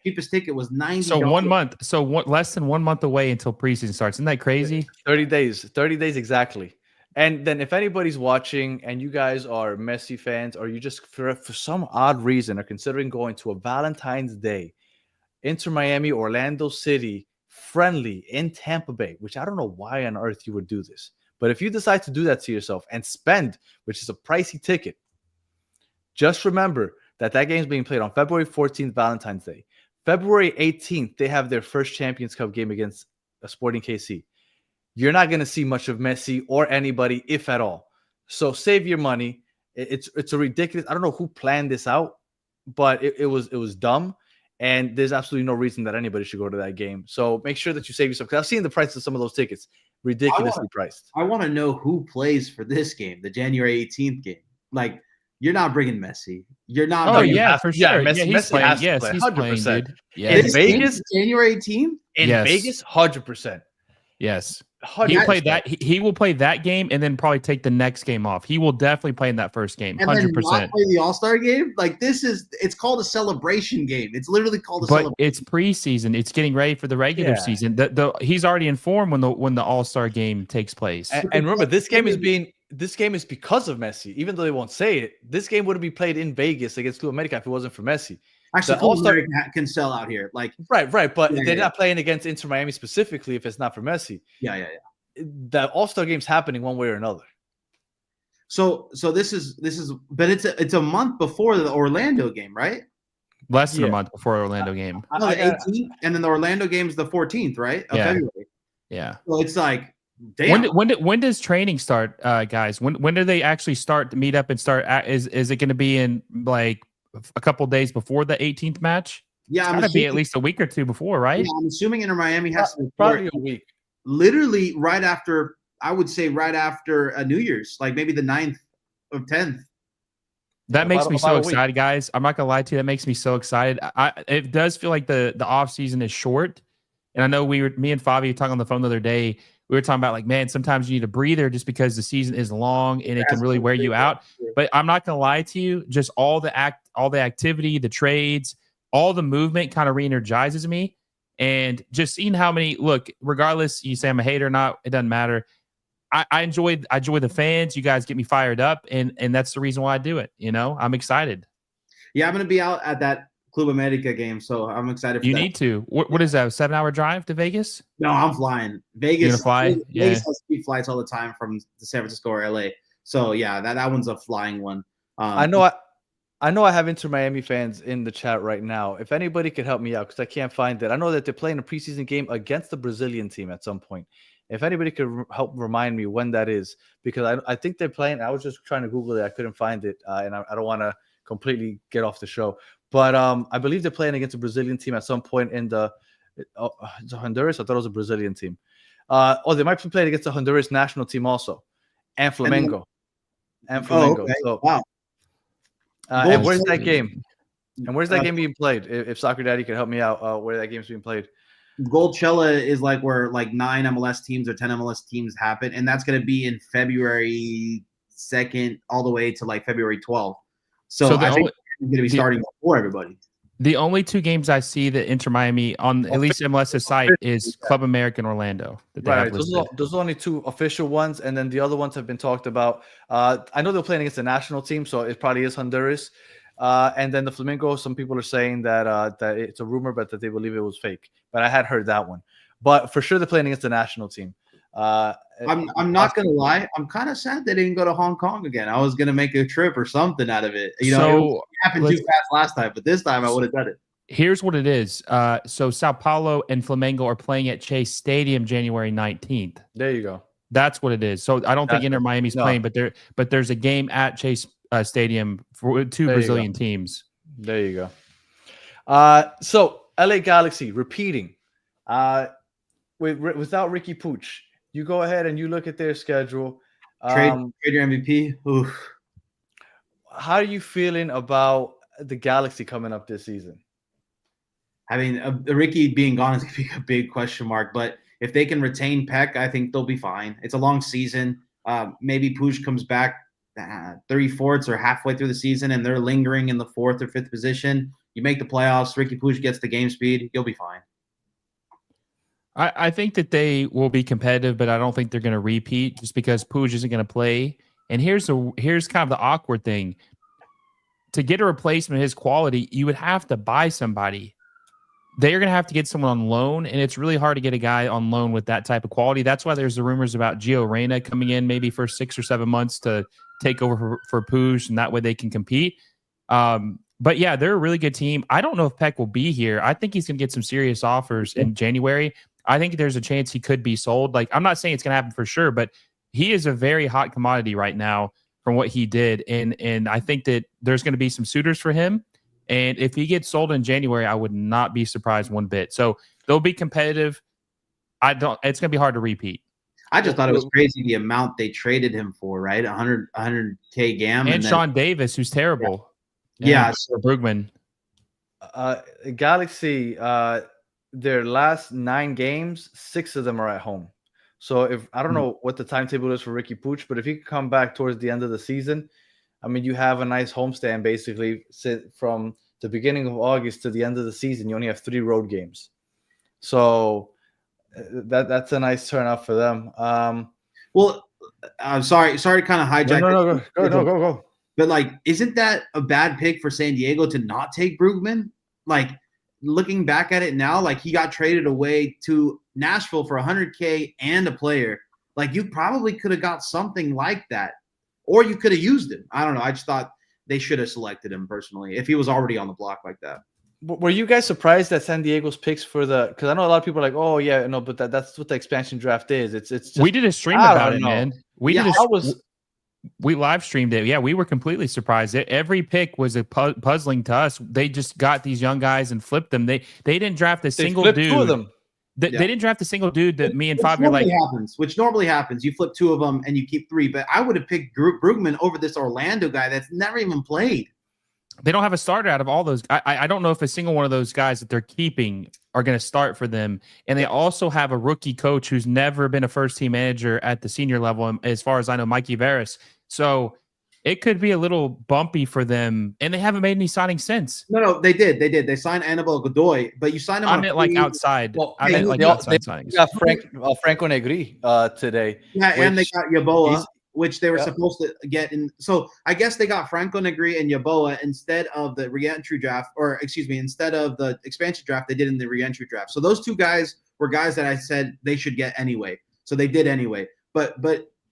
Cheapest ticket was $90. So 1 month. So less than 1 month away until preseason starts. Isn't that crazy? 30 days. 30 days exactly. And then if anybody's watching and you guys are Messi fans or you just for some odd reason are considering going to a Valentine's Day, Inter Miami, Orlando City friendly in Tampa Bay, which I don't know why on earth you would do this. But if you decide to do that to yourself and spend, which is a pricey ticket, just remember that game is being played on February 14th, Valentine's Day. February 18th, they have their first Champions Cup game against Sporting KC. You're not going to see much of Messi or anybody, if at all. So save your money. It's a ridiculous. I don't know who planned this out, but it was dumb. And there's absolutely no reason that anybody should go to that game. So make sure that you save yourself. Because I've seen the price of some of those tickets, ridiculously priced. I want to know who plays for this game, the January 18th game. Like, you're not bringing Messi. You're not. Oh, yeah, for sure. Messi, he's playing. has to Yes, play, he's 100%. playing, dude. Yeah. In Vegas, January 18th? In Vegas, 100%. Yes. 100%. He played that. He will play that game and then probably take the next game off. He will definitely play in that first game. 100%. And then not play the All-Star game. Like, it's called a celebration game. It's literally called a celebration. But it's preseason. It's getting ready for the regular season. He's already informed when the All-Star game takes place. And remember, this game is because of Messi. Even though they won't say it, this game wouldn't be played in Vegas against Club America if it wasn't for Messi. Actually, Club America can sell out here. Like, right. But they're not playing against Inter Miami specifically if it's not for Messi. Yeah. The All-Star game's happening one way or another. So this is, but it's a month before the Orlando game, right? Less than a month before Orlando game. No, the 18th, and then the Orlando game's the 14th, right? Of February. Yeah. So it's like, damn. When does training start, guys? When do they actually start to meet up and start? Is it going to be in like a couple days before the 18th match? Yeah, it's got to be at least a week or two before, right? Yeah, I'm assuming Inter Miami has to probably a week. Literally right after, I would say right after New Year's, like maybe the 9th or 10th. That makes me so excited, guys. I'm not gonna lie to you. That makes me so excited. It does feel like the off season is short, and I know me and Fabi were talking on the phone the other day. We were talking about like, man, sometimes you need a breather just because the season is long and it can really wear you out. But I'm not gonna lie to you. Just all the activity, the trades, all the movement kind of re-energizes me. And just seeing how many look, regardless, you say I'm a hater or not, it doesn't matter. I enjoy the fans. You guys get me fired up, and that's the reason why I do it. You know, I'm excited. Yeah, I'm gonna be out at that Club America game, so I'm excited for you that. need to. What is that? A 7-hour drive to Vegas? No, I'm flying. Vegas. You're gonna fly? Vegas has speed flights all the time from San Francisco or LA. So yeah, that one's a flying one. I know I have Inter Miami fans in the chat right now. If anybody could help me out, because I can't find it. I know that they're playing a preseason game against the Brazilian team at some point. If anybody could help remind me when that is, because I think they're playing. I was just trying to Google it. I couldn't find it, and I don't want to completely get off the show. But I believe they're playing against a Brazilian team at some point in the Honduras. I thought it was a Brazilian team. They might be playing against the Honduras national team also, and Flamengo. Okay. So, wow. And where's that game? And where's that game being played? If Soccer Daddy could help me out, where that game's being played. Goldchella is like where like 9 MLS teams or 10 MLS teams happen, and that's going to be in February 2nd all the way to like February 12th. So I think it's going to be starting before everybody. The only 2 games I see that Inter Miami on at least MLS's site is Club America and Orlando. Right, those are only 2 official ones, and then the other ones have been talked about. I know they're playing against the national team, so it probably is Honduras. And then the Flamengo, some people are saying that it's a rumor, but that they believe it was fake. But I had heard that one. But for sure, they're playing against the national team. I'm not gonna lie. I'm kind of sad they didn't go to Hong Kong again. I was gonna make a trip or something out of it. You know, it happened too fast last time, but this time I would have done it. Here's what it is. So Sao Paulo and Flamengo are playing at Chase Stadium January 19th. There you go. That's what it is. So I don't think Inter Miami's playing, but there's a game at Chase Stadium for 2 Brazilian teams. There you go. So LA Galaxy repeating. Without Ricky Puig, you go ahead and you look at their schedule. Trade your MVP. Oof. How are you feeling about the Galaxy coming up this season? I mean, Ricky being gone is going to be a big question mark, but if they can retain Peck, I think they'll be fine. It's a long season. Maybe Puig comes back 3/4 or halfway through the season, and they're lingering in the 4th or 5th position. You make the playoffs. Ricky Puig gets the game speed. You'll be fine. I think that they will be competitive, but I don't think they're going to repeat just because Puig isn't going to play. And here's kind of the awkward thing. To get a replacement of his quality, you would have to buy somebody. they're going to have to get someone on loan, and it's really hard to get a guy on loan with that type of quality. That's why there's the rumors about Gio Reyna coming in maybe for 6 or 7 months to take over for Puig, and that way they can compete. But yeah, they're a really good team. I don't know if Peck will be here. I think he's going to get some serious offers in January. I think there's a chance he could be sold. Like, I'm not saying it's going to happen for sure, but he is a very hot commodity right now from what he did. And I think that there's going to be some suitors for him. And if he gets sold in January, I would not be surprised one bit. So they'll be competitive. It's going to be hard to repeat. I just thought it was crazy the amount they traded him for, right? 100K GAM. And Sean Davis, who's terrible. Yeah. So Brugman. Galaxy, their last 9 games, 6 of them are at home. So if I don't know what the timetable is for Ricky Puig, but if he could come back towards the end of the season, I mean, you have a nice homestand basically. From the beginning of August to the end of the season, you only have 3 road games. So that's a nice turnout for them. Well, I'm sorry to kind of hijack. Go. But like, isn't that a bad pick for San Diego to not take Brugman? Like, looking back at it now, like he got traded away to Nashville for 100K and a player. Like, you probably could have got something like that, or you could have used him. I don't know. I just thought they should have selected him personally if he was already on the block like that. Were you guys surprised at San Diego's picks for the? Because I know a lot of people are like, oh yeah, no, but that's what the expansion draft is. It's just, we did a stream about it, man. We live streamed it. Yeah, we were completely surprised. Every pick was puzzling to us. They just got these young guys and flipped them. They didn't draft a single dude. 2 of them. They didn't draft a single dude that me and Which Fabio like. Which normally happens. You flip 2 of them and you keep 3. But I would have picked Brugman over this Orlando guy that's never even played. They don't have a starter out of all those. I don't know if a single one of those guys that they're keeping are going to start for them. And they also have a rookie coach who's never been a first-team manager at the senior level, as far as I know, Mikey Veras. So it could be a little bumpy for them, and they haven't made any signings since. No, they did. They signed Annabelle Godoy, but you signed him. I meant like outside. Well, I meant like outside signings. Got Franco Negri today. Yeah, and they got Yeboah, which they were supposed to get in. So I guess they got Franco Negri and Yeboah instead of the re-entry draft, instead of the expansion draft, they did in the re-entry draft. So those 2 guys were guys that I said they should get anyway. So they did anyway. But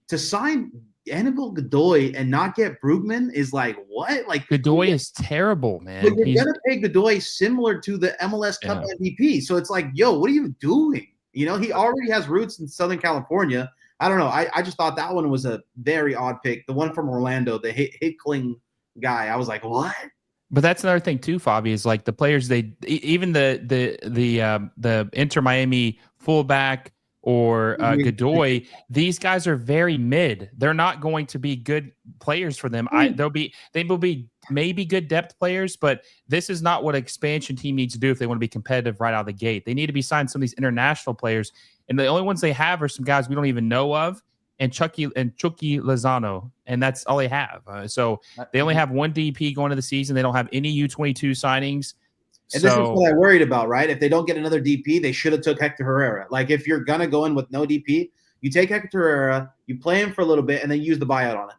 to sign Annabelle Godoy and not get Brugman is like, what? Like, Godoy is terrible, man. But you're going to pay Godoy similar to the MLS Cup MVP. So it's like, yo, what are you doing? You know, he already has roots in Southern California. I don't know. I just thought that one was a very odd pick. The one from Orlando, the Hickling guy. I was like, what? But that's another thing too, Fabi, is like the players even the Inter Miami fullback or Godoy, these guys are very mid. They're not going to be good players for them. They will be maybe good depth players, but this is not what an expansion team needs to do if they want to be competitive right out of the gate. They need to be signed some of these international players, and the only ones they have are some guys we don't even know of, and Chucky Lozano, and that's all they have. So they only have 1 DP going into the season. They don't have any U22 signings. And this is what I worried about, right? If they don't get another DP, they should have took Hector Herrera. Like, if you're going to go in with no DP, you take Hector Herrera, you play him for a little bit, and then use the buyout on it.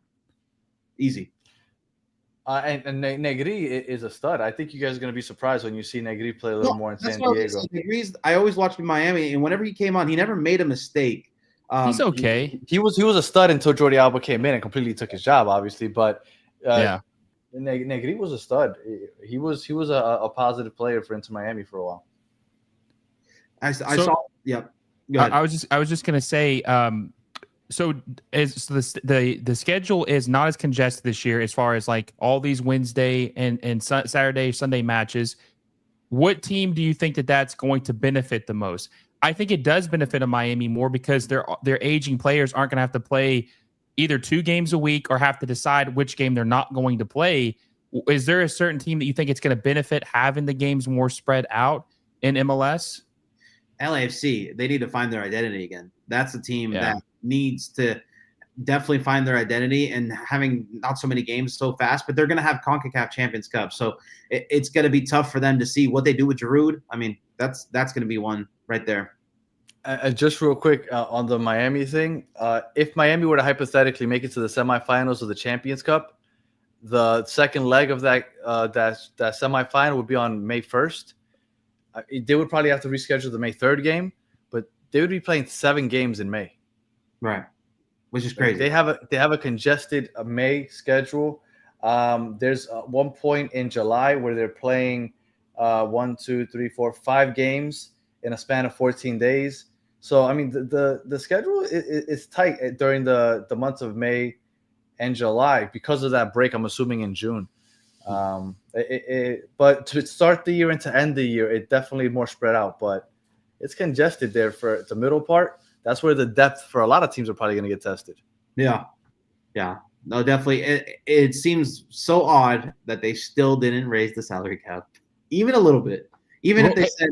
Easy. And Negri is a stud. I think you guys are going to be surprised when you see Negri play a little more in San Diego. I always watched him in Miami, and whenever he came on, he never made a mistake. He's okay. He was a stud until Jordi Alba came in and completely took his job, obviously. But Negri was a stud. He was a positive player for Inter Miami for a while. I saw. Yep. Go ahead. I was just gonna say. So the schedule is not as congested this year as far as like all these Wednesday and Saturday, Sunday matches. What team do you think that's going to benefit the most? I think it does benefit a Miami more because their aging players aren't going to have to play either 2 games a week or have to decide which game they're not going to play. Is there a certain team that you think it's going to benefit having the games more spread out in MLS? LAFC, they need to find their identity again. That's a team that needs to definitely find their identity, and having not so many games so fast, but they're going to have CONCACAF Champions Cup. So it's going to be tough for them to see what they do with Giroud. I mean, that's going to be one right there. Just real quick on the Miami thing, if Miami were to hypothetically make it to the semifinals of the Champions Cup, the second leg of that semifinal would be on May 1st. They would probably have to reschedule the May 3rd game, but they would be playing 7 games in May. Right. Which is crazy. They have a congested May schedule. There's one point in July where they're playing 1, 2, 3, 4, 5 games in a span of 14 days. So I mean the schedule is tight during the months of May and July because of that break. I'm assuming in June. But to start the year and to end the year, it definitely more spread out. But it's congested there for the middle part. That's where the depth for a lot of teams are probably going to get tested. Yeah. No, definitely. It seems so odd that they still didn't raise the salary cap, even a little bit. Even if they said.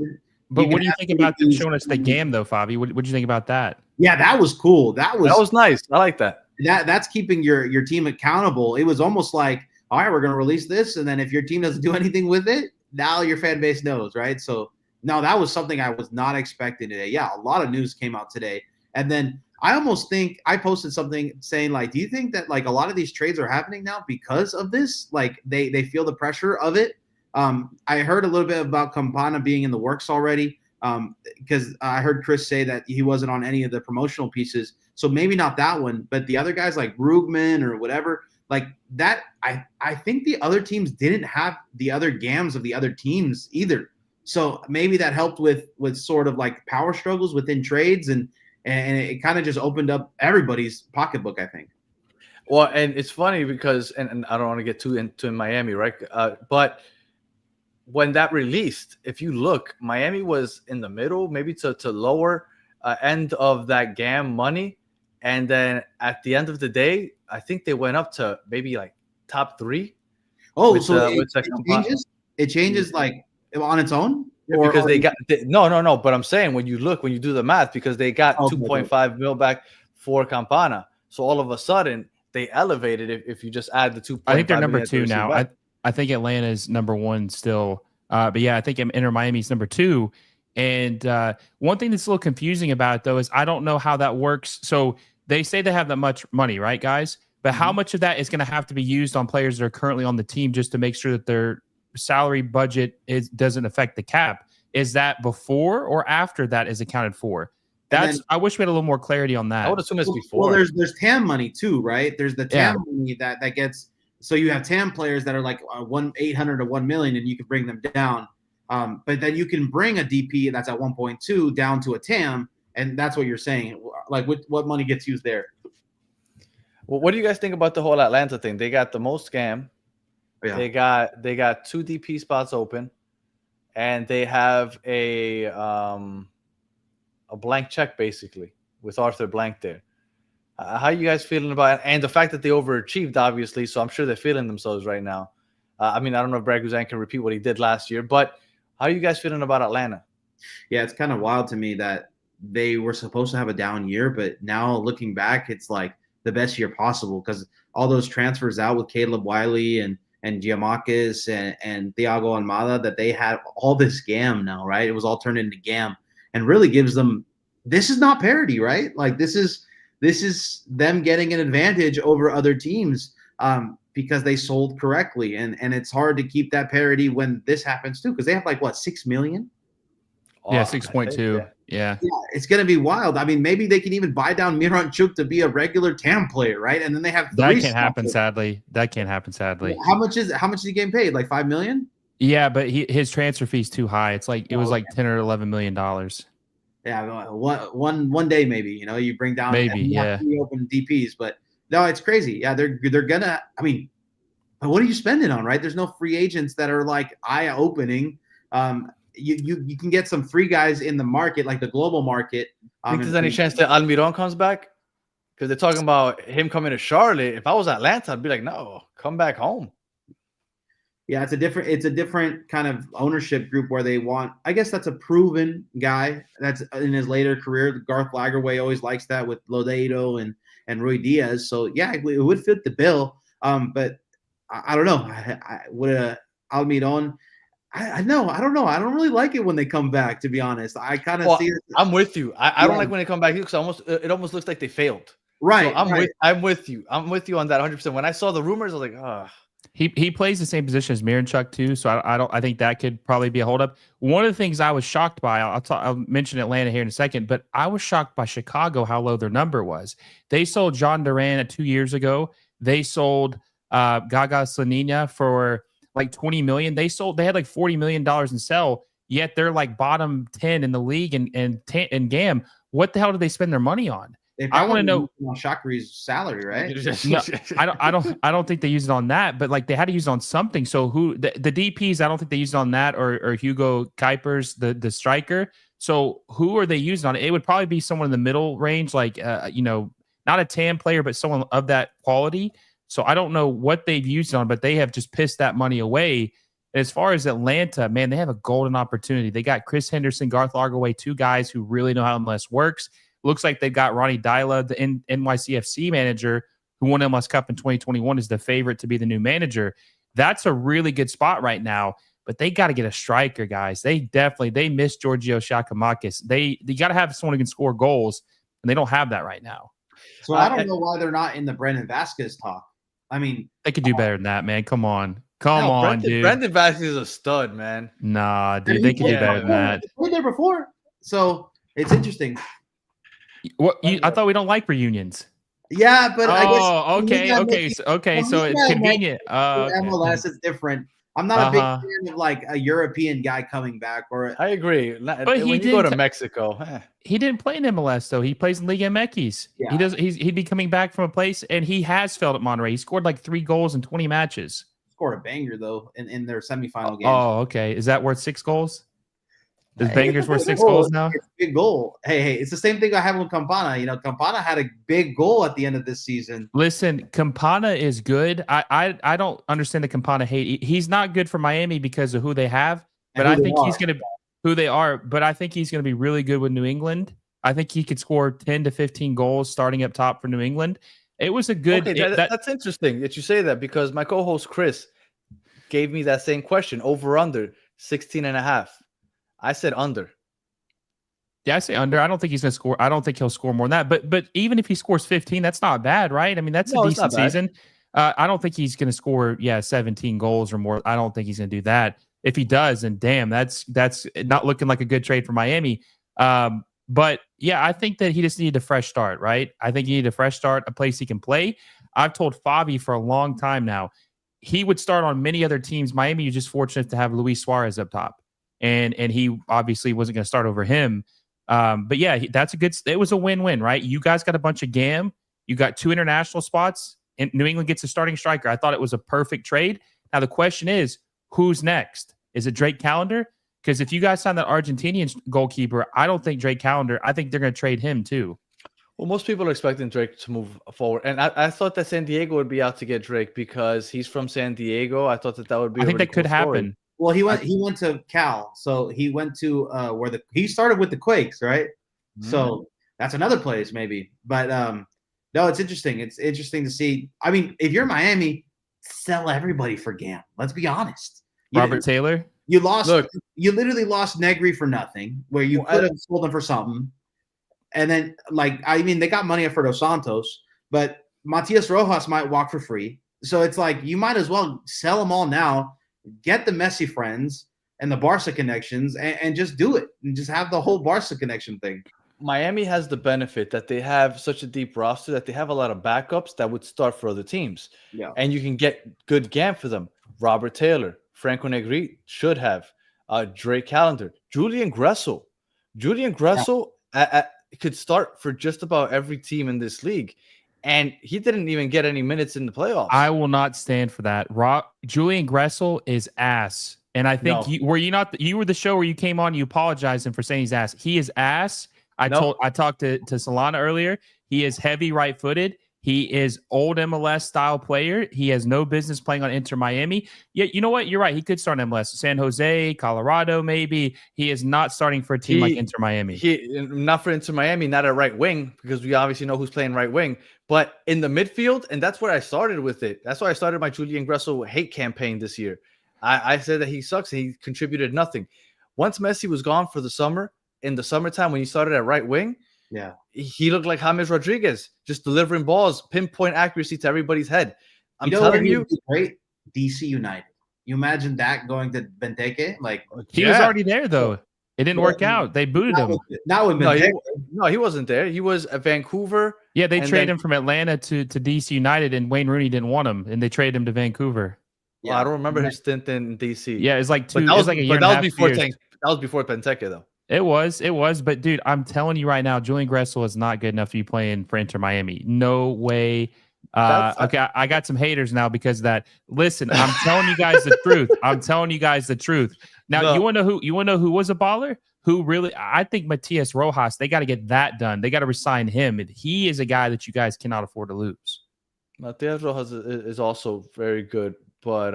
But what do you think about them showing us the GAM though, Fabi? What do you think about that? Yeah, that was cool. That was nice. I like that. That's keeping your team accountable. It was almost like, all right, we're going to release this, and then if your team doesn't do anything with it, now your fan base knows, right? So, no, that was something I was not expecting today. Yeah, a lot of news came out today. And then I almost think I posted something saying, like, do you think that, like, a lot of these trades are happening now because of this? Like, they feel the pressure of it? I heard a little bit about Campana being in the works already because I heard Chris say that he wasn't on any of the promotional pieces. So maybe not that one, but the other guys like Brugman or whatever, like that, I think the other teams didn't have the other GAMs of the other teams either. So maybe that helped with sort of like power struggles within trades, and it kind of just opened up everybody's pocketbook, I think. Well, and it's funny because, and I don't want to get too into Miami, right? But when that released, if you look, Miami was in the middle, maybe to lower end of that GAM money. And then at the end of the day, I think they went up to maybe like top 3. Oh, so it changes like on its own? Yeah, because they got no. But I'm saying when you do the math, because they got 2.5 mil back for Campana. So all of a sudden they elevated if you just add the 2.5. I think they're number 2 now. I think Atlanta is number 1 still. But yeah, I think Inter Miami's number 2. And one thing that's a little confusing about it, though, is I don't know how that works. So they say they have that much money, right, guys? But how much of that is going to have to be used on players that are currently on the team just to make sure that their salary budget doesn't affect the cap? Is that before or after that is accounted for? I wish we had a little more clarity on that. I would assume it's before. Well, there's TAM money too, right? There's the TAM money that gets. So you have TAM players that are like 800 to 1 million, and you can bring them down. But then you can bring a DP that's at 1.2 down to a TAM, and that's what you're saying. Like, what money gets used there? Well, what do you guys think about the whole Atlanta thing? They got the most scam. Yeah. They got 2 DP spots open, and they have a blank check basically with Arthur Blank there. How are you guys feeling about it? And the fact that they overachieved, obviously, so I'm sure they're feeling themselves right now. I mean, I don't know if Brad Guzan can repeat what he did last year, but how are you guys feeling about Atlanta? Yeah, it's kind of wild to me that they were supposed to have a down year, but now looking back, it's like the best year possible because all those transfers out with Caleb Wiley and Giamakis and Thiago Almada, that they had all this GAM now, right? It was all turned into GAM and really gives them – this is not parity, right? Like this is them getting an advantage over other teams because they sold correctly. And it's hard to keep that parity when this happens too because they have like, what, 6 million? Yeah, 6.2. Yeah, it's going to be wild. I mean, maybe they can even buy down Miranchuk to be a regular TAM player, right? And then they have that can't happen, sadly. How much is he getting paid? Like 5 million? Yeah, but his transfer fee's too high. It's like it was like 10 or 11 million dollars. Yeah, one day maybe. You bring down open DPs, but no, it's crazy. Yeah, they're gonna. I mean, what are you spending on, right? There's no free agents that are like eye opening. You can get some free guys in the market, like the global market. Think there's any chance that Almiron comes back? Because they're talking about him coming to Charlotte. If I was Atlanta, I'd be like, no, come back home. Yeah, it's a different kind of ownership group where they want. I guess that's a proven guy that's in his later career. Garth Lagerwey always likes that with Lodeiro and Rui Diaz. So yeah, it would fit the bill. But I don't know. I would Almiron. I don't know. I don't really like it when they come back, to be honest. I kind of see it. I'm with you. I don't like when they come back because it almost looks like they failed. Right. So I'm with you. I'm with you on that 100%. When I saw the rumors, I was like, He plays the same position as Miranchuk too, so I think that could probably be a holdup. One of the things I was shocked by, I'll mention Atlanta here in a second, but I was shocked by Chicago how low their number was. They sold John Duran 2 years ago. They sold Gaga Slanina for like $20 million. They had like $40 million in sell, yet they're like bottom 10 in the league and GAM. What the hell do they spend their money on? I want to know Shaqiri's salary, right? No, I don't think they use it on that, but like they had to use it on something. So who the DPs? I don't think they used it on that or Hugo Kuipers, the striker. So who are they using on it? It would probably be someone in the middle range, like not a TAM player, but someone of that quality. So I don't know what they've used it on, but they have just pissed that money away. As far as Atlanta, man, they have a golden opportunity. They got Chris Henderson, Garth Lagerwey, two guys who really know how MLS works. Looks like they've got Ronnie Dyla, the NYCFC manager, who won MLS Cup in 2021, is the favorite to be the new manager. That's a really good spot right now, but they got to get a striker, guys. They miss Giorgio Shakamakis. They got to have someone who can score goals, and they don't have that right now. So I don't know why they're not in the Brendan Vasquez talk. I mean, they could do better than that, man. Come on, dude. Brendan Vasquez is a stud, man. Nah, dude, they could do better than that. He played there before, so it's interesting. I thought we don't like reunions. Yeah, but I okay. guess So it's convenient. MLS is different. I'm not a big fan of like a European guy coming back. I agree. But when you go to Mexico, he didn't play in MLS though. He plays in Liga MX. Yeah. He'd be coming back from a place, and he has failed at Monterrey. He scored like 3 goals in 20 matches. Scored a banger though in their semifinal game. Oh, okay. Is that worth 6 goals? Is Bangers worth 6 goals now? It's a big goal. Hey, it's the same thing I have with Campana. You know, Campana had a big goal at the end of this season. Listen, Campana is good. I don't understand the Campana hate. He's not good for Miami because of who they have, but I think he's going to who they are. But I think he's going to be really good with New England. I think he could score 10 to 15 goals starting up top for New England. It was a good. Okay, that's interesting that you say that, because my co-host Chris gave me that same question: over under 16.5. I said under. Yeah, I say under. I don't think he's going to score. I don't think he'll score more than that. But even if he scores 15, that's not bad, right? I mean, that's a decent season. I don't think he's going to score 17 goals or more. I don't think he's going to do that. If he does, then damn, that's not looking like a good trade for Miami. But yeah, I think that he just needed a fresh start, right? I think he needed a fresh start, a place he can play. I've told Fabi for a long time now, he would start on many other teams. Miami, you're just fortunate to have Luis Suarez up top. And he obviously wasn't going to start over him. But yeah, it was a win-win, right? You guys got a bunch of GAM. You got 2 international spots, and New England gets a starting striker. I thought it was a perfect trade. Now the question is, who's next? Is it Drake Callender? Because if you guys sign that Argentinian goalkeeper, I don't think Drake Callender. I think they're going to trade him too. Well, most people are expecting Drake to move forward. And I thought that San Diego would be out to get Drake because he's from San Diego. I thought that would be I think that could happen. Well, he went to Cal, so he went to where he started with the Quakes, right? Mm. So that's another place maybe. But no, it's interesting. It's interesting to see. I mean, if you're Miami, sell everybody for GAM. Let's be honest. Robert Taylor? You lost. Look, you literally lost Negri for nothing, where you could have sold him for something. And then, they got money for Dos Santos, but Matias Rojas might walk for free. So it's like you might as well sell them all now. Get the Messi friends and the Barca connections and just do it and just have the whole Barca connection thing. Miami has the benefit that they have such a deep roster that they have a lot of backups that would start for other teams. Yeah. And you can get good GAM for them. Robert Taylor, Franco Negri should have. Drake Callender, Julian Gressel. Julian Gressel could start for just about every team in this league. And he didn't even get any minutes in the playoffs. I will not stand for that. Julian Gressel is ass. And I think you were the show where you came on, you apologized him for saying he's ass. He is ass. I talked to Solana earlier. He is heavy right-footed. He is old MLS style player. He has no business playing on Inter Miami. Yeah, you know what? You're right. He could start in MLS. San Jose, Colorado, maybe. He is not starting for a team like Inter Miami. Not for Inter Miami, not at right wing, because we obviously know who's playing right wing. But in the midfield, and that's where I started with it. That's why I started my Julian Gressel hate campaign this year. I said that he sucks. And he contributed nothing. Once Messi was gone for the summer, in the summertime when he started at right wing, he looked like James Rodriguez, just delivering balls, pinpoint accuracy to everybody's head. I'm telling you, great. DC United. You imagine that going to Benteke? Like He was already there though. It didn't work out. They booted him. Not with Benteke. No, he wasn't there. He was at Vancouver. Yeah, they traded him from Atlanta to DC United, and Wayne Rooney didn't want him, and they traded him to Vancouver. Well, I don't remember his stint in DC. Yeah, it's like two. That was like a year and a half. That was before Benteke, though. It was. But dude, I'm telling you right now, Julian Gressel is not good enough to be playing for Inter Miami. No way. Okay, I got some haters now because of that. Listen, I'm telling you guys the truth. I'm telling you guys the truth. Now, you want to know who was a baller? Who really? I think Matias Rojas. They got to get that done. They got to resign him. He is a guy that you guys cannot afford to lose. Matias Rojas is also very good, but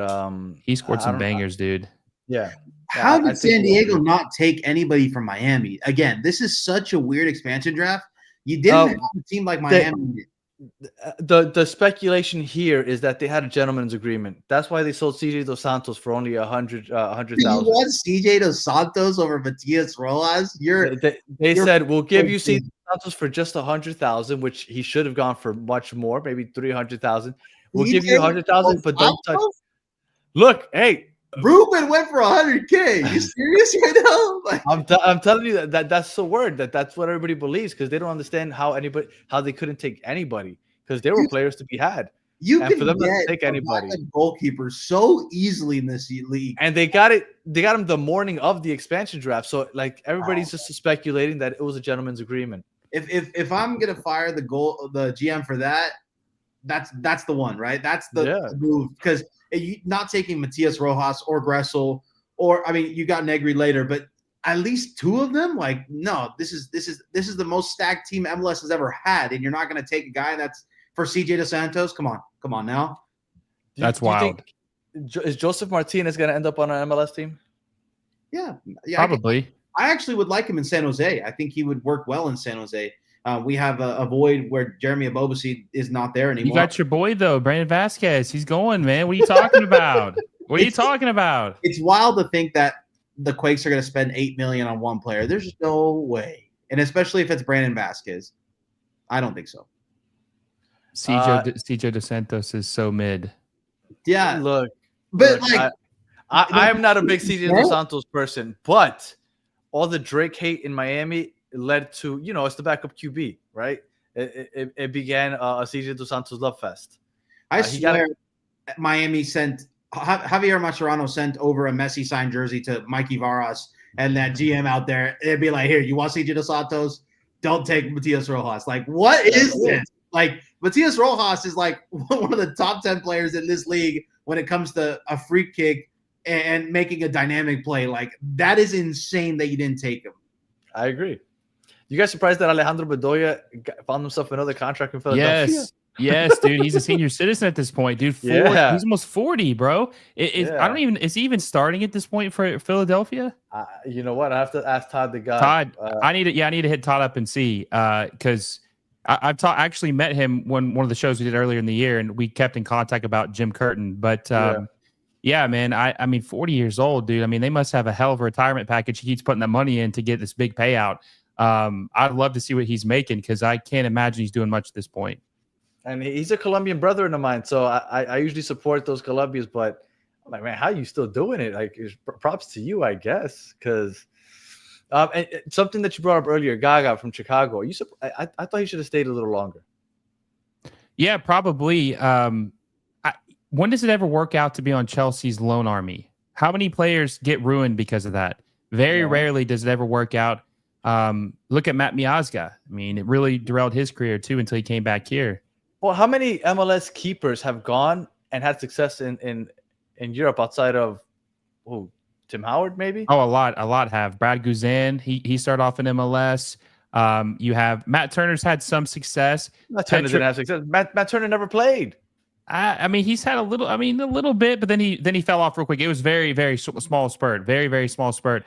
he scored some bangers, dude. Yeah. How did San Diego not take anybody from Miami? Again, this is such a weird expansion draft. You didn't have a team like Miami. The speculation here is that they had a gentleman's agreement. That's why they sold CJ Dos Santos for only 100,000. You want CJ Dos Santos over Matias Rojas? They said we'll give you CJ Dos Santos for just 100,000, which he should have gone for much more, maybe 300,000. We'll give you 100,000, but don't touch. Look, hey. Ruben went for 100K. You serious right now? Like, I'm telling you that's the word. That's what everybody believes because they don't understand how they couldn't take anybody because there were players to be had. You and can for them get not to take anybody goalkeeper so easily in this league, and they got it. They got him the morning of the expansion draft. So like everybody's just speculating that it was a gentleman's agreement. If I'm gonna fire the GM for that, that's the one, right? That's the move because. Not taking Matias Rojas or Gressel, you got Negri later, but at least two of them. Like, no, this is the most stacked team MLS has ever had, and you're not going to take a guy that's for CJ Dos Santos. Come on now. That's wild. Is Joseph Martinez going to end up on an MLS team? Yeah, probably. I actually would like him in San Jose. I think he would work well in San Jose. We have a void where Jeremy Abobasi is not there anymore. You got your boy, though, Brandon Vasquez. He's going, man. What are you talking about? It's wild to think that the Quakes are going to spend $8 million on one player. There's no way. And especially if it's Brandon Vasquez. I don't think so. CJ Dos Santos is so mid. Yeah. I'm not a big CJ Dos Santos person, but all the Drake hate in Miami led to, it's the backup QB, right? It began a CJ Dos Santos love fest. I swear Miami sent Javier Mascherano sent over a Messi signed jersey to Mikey Varas and that GM out there. It'd be like, here, you want CJ Dos Santos? Don't take Matias Rojas. Like, what is this? Like, Matias Rojas is like one of the top 10 players in this league when it comes to a free kick and making a dynamic play. Like, that is insane that you didn't take him. I agree. You guys surprised that Alejandro Bedoya found himself another contract in Philadelphia? Yes, dude. He's a senior citizen at this point, dude. He's almost 40, bro. Is he even starting at this point for Philadelphia? You know what? I have to ask Todd the guy. Todd, I need to hit Todd up and see because I've actually met him one of the shows we did earlier in the year, and we kept in contact about Jim Curtin. But yeah, man, I mean, 40 years old, dude. I mean, they must have a hell of a retirement package. He keeps putting that money in to get this big payout. I'd love to see what he's making because I can't imagine he's doing much at this point. And he's a Colombian brethren of mine, so I usually support those Colombians. But I'm like, man, how are you still doing it? Like, props to you, I guess, because and something that you brought up earlier, Gaga from Chicago. I thought he should have stayed a little longer. Yeah, probably. When does it ever work out to be on Chelsea's loan army? How many players get ruined because of that? Very rarely does it ever work out. Look at Matt Miazga. I mean, it really derailed his career too until he came back here. Well, how many MLS keepers have gone and had success in Europe outside of Tim Howard, maybe? Oh, a lot have. Brad Guzan, he started off in MLS. You have Matt Turner's had some success. Matt Turner didn't have success. Matt Turner never played. I mean, he's had a little bit, but then he fell off real quick. It was very, very small spurt, very, very small spurt.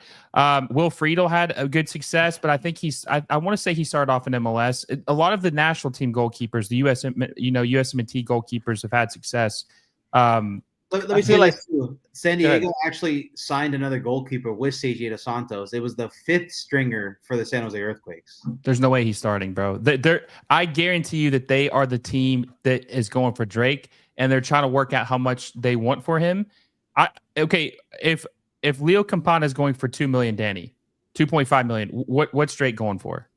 Will Friedel had a good success, but I think I want to say he started off in MLS. A lot of the national team goalkeepers, the USMNT goalkeepers have had success. Let me say like San Diego actually signed another goalkeeper with CJ Dos Santos. It was the 5th stringer for the San Jose Earthquakes. There's no way he's starting, bro. I guarantee you that they are the team that is going for Drake. and they're trying to work out how much they want for him. If Leo Campana is going for $2 million, Danny, 2.5 million, what's Drake going for?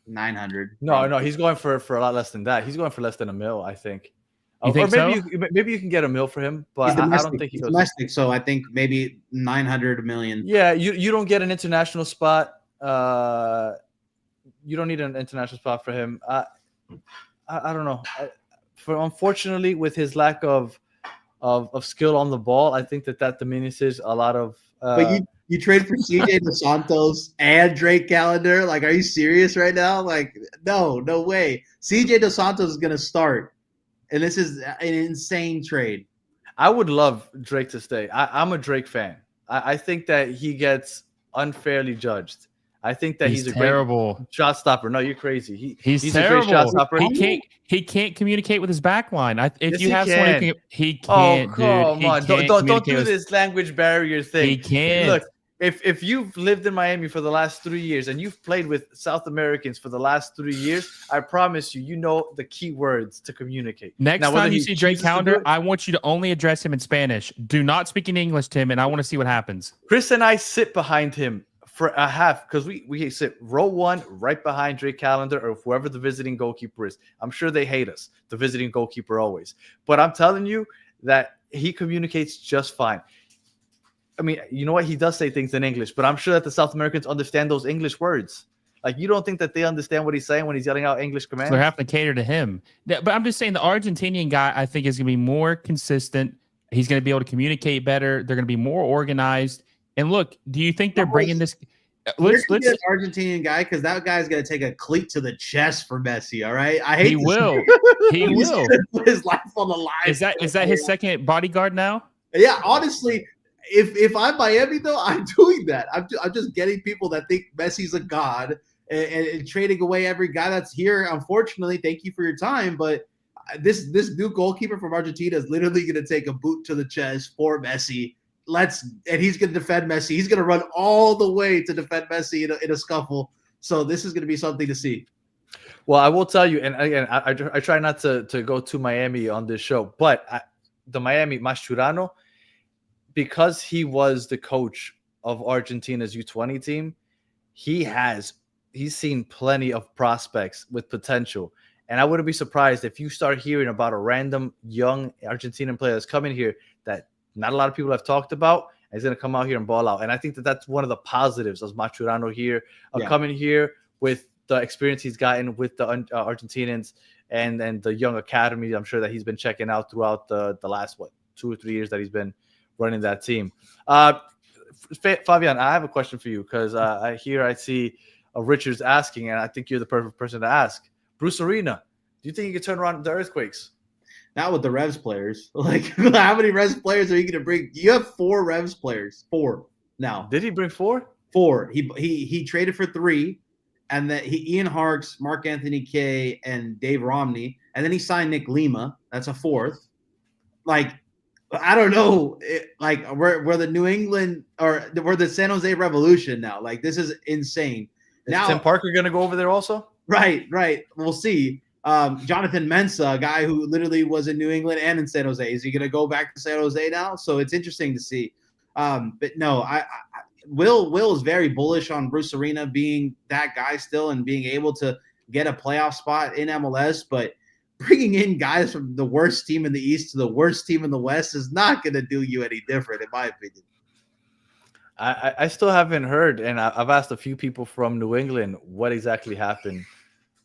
900. No, he's going for a lot less than that. He's going for less than $1 million, I think. You think maybe so? maybe you can get $1 million for him, but I don't think he's domestic. So I think maybe 900 million. Yeah, you don't get an international spot. You don't need an international spot for him. I don't know. Unfortunately, with his lack of skill on the ball, I think that diminishes a lot of. But you trade for CJ Dos Santos and Drake Callender. Like, are you serious right now? Like, no way. CJ Dos Santos is gonna start, and this is an insane trade. I would love Drake to stay. I'm a Drake fan. I think that he gets unfairly judged. I think that he's a terrible great shot stopper. No, you're crazy. He's terrible. A great shot stopper. He can't communicate with his back line. He can't. He can't. Oh, come on! Don't do this this language barrier thing. He can't. Look, if you've lived in Miami for the last 3 years and you've played with South Americans for the last 3 years, I promise you know the key words to communicate. Next time you see Drake Callender, I want you to only address him in Spanish. Do not speak in English to him, and I want to see what happens. Chris and I sit behind him for a half because we sit row one right behind Drake Callender or whoever the visiting goalkeeper is. I'm sure they hate us, the visiting goalkeeper always. But I'm telling you that he communicates just fine. I mean, you know what? He does say things in English, but I'm sure that the South Americans understand those English words. Like, you don't think that they understand what he's saying when he's yelling out English commands? So they're having to cater to him. But I'm just saying the Argentinian guy, I think, is going to be more consistent. He's going to be able to communicate better. They're going to be more organized. And look, do you think they're bringing this? Let's get an Argentinian guy, because that guy's going to take a cleat to the chest for Messi. All right, I hate. He will. He will put his life on the line. Is that his second bodyguard now? Yeah, honestly, if I'm Miami though, I'm doing that. I'm just getting people that think Messi's a god and trading away every guy that's here. Unfortunately, thank you for your time, but this new goalkeeper from Argentina is literally going to take a boot to the chest for Messi. And he's going to defend Messi. He's going to run all the way to defend Messi in a scuffle. So this is going to be something to see. Well, I will tell you, and again, I try not to go to Miami on this show, but the Miami Mascherano, because he was the coach of Argentina's U20 team, he's seen plenty of prospects with potential. And I wouldn't be surprised if you start hearing about a random young Argentinian player that's coming here that not a lot of people have talked about, and he's going to come out here and ball out. And I think that that's one of the positives of Mascherano here, coming here with the experience he's gotten with the Argentinians and the young academy. I'm sure that he's been checking out throughout the last, 2 or 3 years that he's been running that team. Fabian, I have a question for you, because I see Richard's asking, and I think you're the perfect person to ask. Bruce Arena, do you think you could turn around the Earthquakes? Not with the Revs players. Like, how many Revs players are you going to bring? You have 4 Revs players. 4 now. Did he bring 4? 4. He traded for 3, and then Ian Harkes, Mark Anthony Kaye, and Dave Romney, and then he signed Nick Lima. That's a 4th. Like, I don't know. We're the New England, or we're the San Jose Revolution now. Like, this is insane. Is Tim Parker going to go over there also? Right. We'll see. Jonathan Mensah, a guy who literally was in New England and in San Jose. Is he going to go back to San Jose now? So it's interesting to see. But no, Will is very bullish on Bruce Arena being that guy still and being able to get a playoff spot in MLS. But bringing in guys from the worst team in the East to the worst team in the West is not going to do you any different, in my opinion. I still haven't heard, and I've asked a few people from New England what exactly happened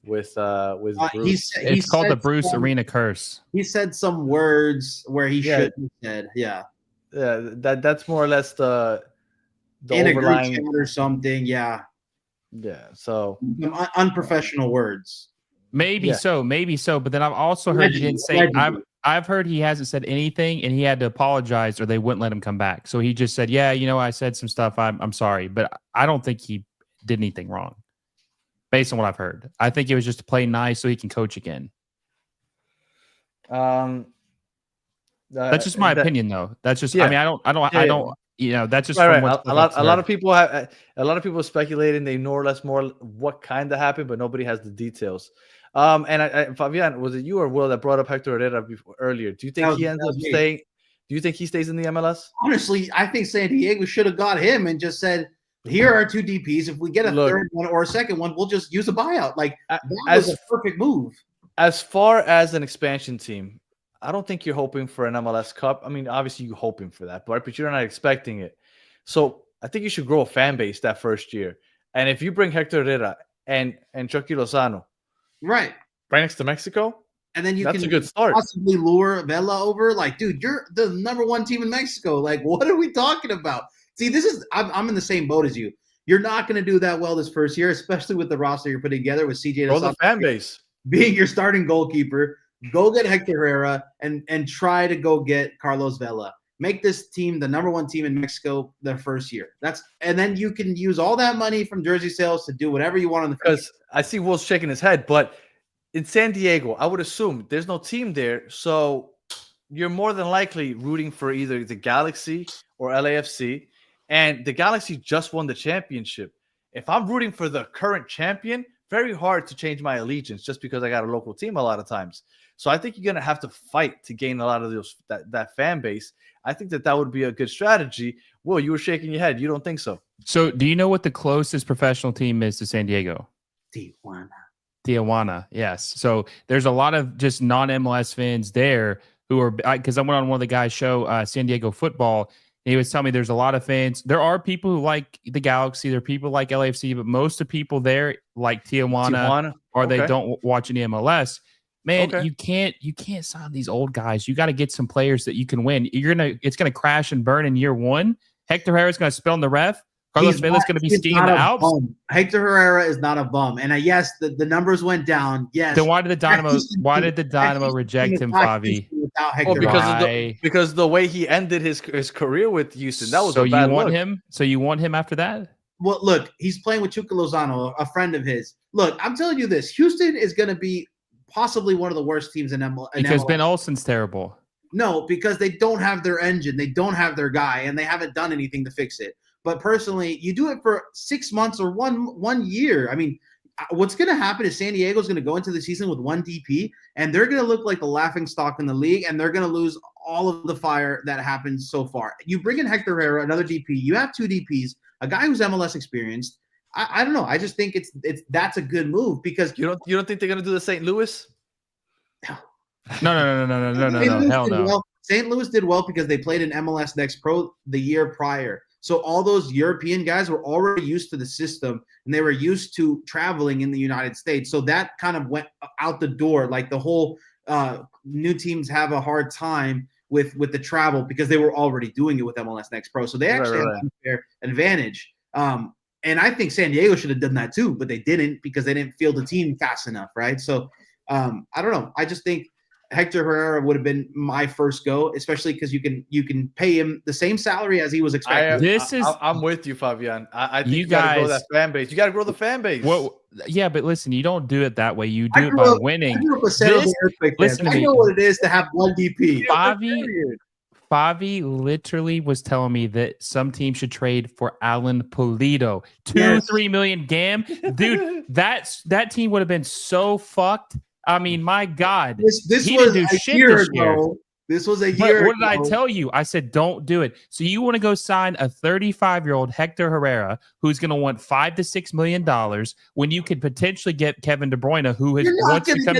with Bruce. It's called the Bruce Arena curse. He said some words where he shouldn't have said. Yeah, that's more or less the in overlying a group chat or something. Yeah. So unprofessional words. Maybe so. But then I've also heard he didn't say. I've heard he hasn't said anything, and he had to apologize, or they wouldn't let him come back. So he just said, "Yeah, I said some stuff. I'm sorry," but I don't think he did anything wrong. Based on what I've heard, I think it was just to play nice so he can coach again. That's just my opinion, though. That's just. I mean, I don't. That's just right. A lot of people have speculating they know less more what kind of happened, but nobody has the details. Fabian, was it you or Will that brought up Hector Herrera earlier? Do you think he ends up staying? Do you think he stays in the MLS? Honestly, I think San Diego should have got him and just said, here are 2 DPs. If we get a third one or a second one, we'll just use a buyout. Like, that was a perfect move. As far as an expansion team, I don't think you're hoping for an MLS Cup. I mean, obviously you're hoping for that, but you're not expecting it. So I think you should grow a fan base that first year. And if you bring Hector Herrera and Chucky Lozano right next to Mexico, and then that's a good start. Possibly lure Vela over. Like, dude, you're the #1 team in Mexico. Like, what are we talking about? See, I'm in the same boat as you. You're not going to do that well this first year, especially with the roster you're putting together with CJ. Grow the fan base. Being your starting goalkeeper, go get Hector Herrera and try to go get Carlos Vela. Make this team the #1 team in Mexico their first year. And then you can use all that money from jersey sales to do whatever you want on the field. Because I see Will's shaking his head, but in San Diego, I would assume there's no team there, so you're more than likely rooting for either the Galaxy or LAFC, and the Galaxy just won the championship. If I'm rooting for the current champion, very hard to change my allegiance just because I got a local team a lot of times. So I think you're going to have to fight to gain a lot of that fan base. I think that would be a good strategy. Will, you were shaking your head. You don't think so? So do you know what the closest professional team is to San Diego? Tijuana, yes. So there's a lot of just non-MLS fans there who are, because I went on one of the guys' show, San Diego Football, and he was telling me there's a lot of fans. There are people who like the Galaxy. There are people like LAFC, but most of the people there like Tijuana. Or they don't watch any MLS. Man, you can't sign these old guys. You got to get some players that you can win. It's gonna crash and burn in year 1. Hector Herrera's gonna spill on the ref. Carlos Vela's going to be skiing in the Alps. Hector Herrera is not a bum, and yes, the numbers went down. Yes. Then why did the Dynamo reject him, Favi? Because the way he ended his career with Houston, that was a bad look. So you want him after that? Well, look, he's playing with Chucky Lozano, a friend of his. Look, I'm telling you this: Houston is going to be possibly one of the worst teams in MLS. Because Ben Olsen's terrible. No, because they don't have their engine, they don't have their guy, and they haven't done anything to fix it. But personally, you do it for 6 months or one year. I mean, what's going to happen is San Diego is going to go into the season with 1 DP, and they're going to look like the laughing stock in the league, and they're going to lose all of the fire that happens so far. You bring in Hector Herrera, another DP. You have 2 DPs, a guy who's MLS experienced. I don't know. I just think that's a good move because you don't think they're going to do the St. Louis? No. Hell no. Well. St. Louis did well because they played in MLS Next Pro the year prior. So all those European guys were already used to the system, and they were used to traveling in the United States. So that kind of went out the door. Like the whole new teams have a hard time with the travel because they were already doing it with MLS Next Pro. So they actually have an unfair advantage. And I think San Diego should have done that too, but they didn't because they didn't field the team fast enough, right? So I don't know. I just think Hector Herrera would have been my first go, especially because you can pay him the same salary as he was expecting. I'm with you, Fabian. I think you got to grow that fan base. You got to grow the fan base. Well, yeah, but listen, you don't do it that way. You do it by winning. I know what it is to have 1 DP. Favi literally was telling me that some team should trade for Alan Pulido. 2-3 million GAM. Dude, that team would have been so fucked. I mean, my God, this was a year ago. This was a year ago. What did I tell you? I said, don't do it. So you want to go sign a 35-year-old Hector Herrera who's going to want $5 to $6 million when you could potentially get Kevin De Bruyne, who wants to come.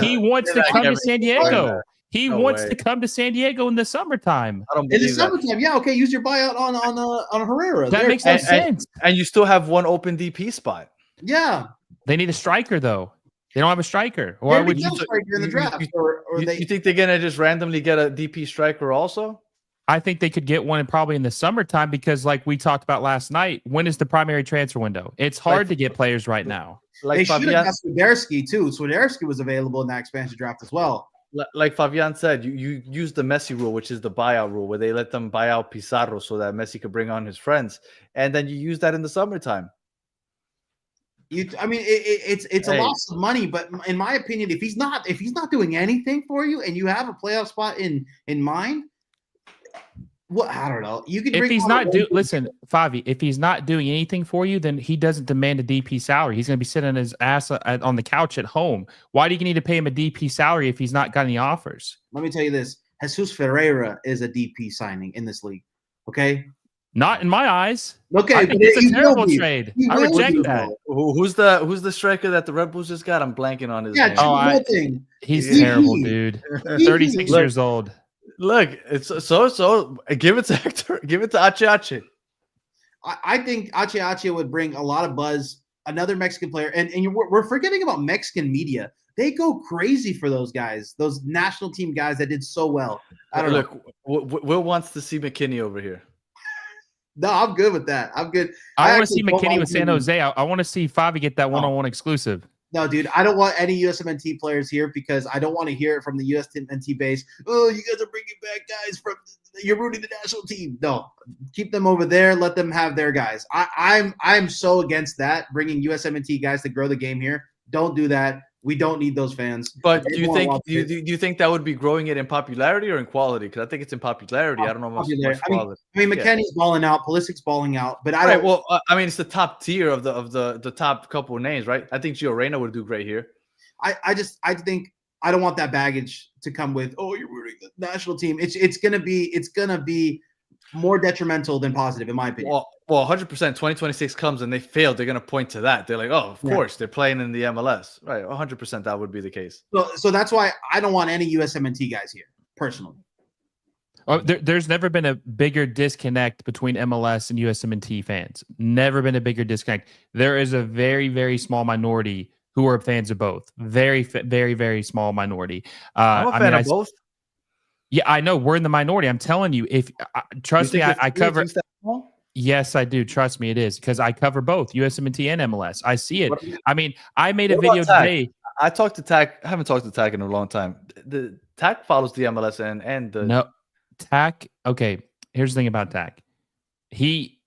He wants to come to San Diego. He wants to come to San Diego in the summertime. In the summertime, yeah, okay. Use your buyout on Herrera. That makes no sense. And you still have 1 open DP spot. Yeah, they need a striker though. They don't have a striker. Or would you striker in the draft? You think they're gonna just randomly get a DP striker also? I think they could get one probably in the summertime because, like we talked about last night, when is the primary transfer window? It's hard to get players right now. They should have got Swiderski too. Swiderski was available in that expansion draft as well. Like Fabian said, you use the Messi rule, which is the buyout rule, where they let them buy out Pizarro so that Messi could bring on his friends, and then you use that in the summertime. It's a loss of money, but in my opinion, if he's not doing anything for you and you have a playoff spot in mind, Well, I don't know. You could If bring he's on not a- listen, Favi, if he's not doing anything for you, then he doesn't demand a DP salary. He's going to be sitting his ass on the couch at home. Why do you need to pay him a DP salary if he's not got any offers? Let me tell you this: Jesus Ferreira is a DP signing in this league. Okay. Not in my eyes. Okay, I think but it's he a terrible will be. trade. He I will reject be, that. though. Who's the striker that the Red Bulls just got? I'm blanking on his name. Choupo-Moting. He's Yeah. terrible, dude. 36 Look, years old. Look, it's so give it to Hector, give it to Ache. I think Ache would bring a lot of buzz. Another Mexican player, and we're forgetting about Mexican media. They go crazy for those guys, those national team guys that did so well. I don't know. Will wants to see McKinney over here. No, I'm good with that. I'm good. I want to see actually don't McKinney want with San Jose. I want to see Favi get that one-on-one exclusive. No, dude, I don't want any USMNT players here because I don't want to hear it from the USMNT base. Oh, you guys are bringing back guys from you're rooting the national team. No, keep them over there. Let them have their guys. I'm so against that. Bringing USMNT guys to grow the game here. Don't do that. We don't need those fans. But do you think that would be growing it in popularity or in quality? Because I think it's in popularity. I don't know much quality. I mean, McKennie's balling out, Pulisic's balling out, but I don't. Well, I mean, it's the top tier of the top couple of names, right? I think Gio Reyna would do great here. I think I don't want that baggage to come with. Oh, you're rooting the national team. It's gonna be more detrimental than positive, in my opinion. Well, 100%. 2026 comes and they fail. They're gonna point to that. They're like, oh, of course, they're playing in the MLS, right? 100% that would be the case. So that's why I don't want any USMNT guys here, personally. Oh, there's never been a bigger disconnect between MLS and USMNT fans. Never been a bigger disconnect. There is a very, very small minority who are fans of both. Very, very, very small minority. I'm a fan of both. Yeah, I know we're in the minority. I'm telling you, if trust me, I cover. Yes, I do. Trust me, it is because I cover both USMNT and MLS. I see it. I mean, I made a video today. I talked to Tack. I haven't talked to Tack in a long time. The Tack follows the MLS and the Tack. Okay, here's the thing about Tack. He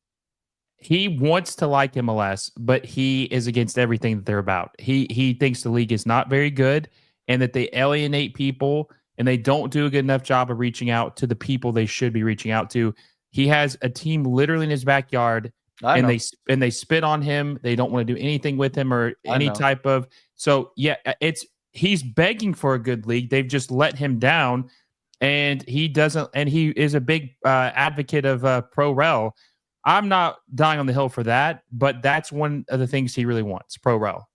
wants to like MLS, but he is against everything that they're about. He thinks the league is not very good and that they alienate people and they don't do a good enough job of reaching out to the people they should be reaching out to. He has a team literally in his backyard, and they spit on him. They don't want to do anything with him or any type of. So yeah, he's begging for a good league. They've just let him down, and he doesn't. And he is a big advocate of pro rel. I'm not dying on the hill for that, but that's one of the things he really wants, pro rel.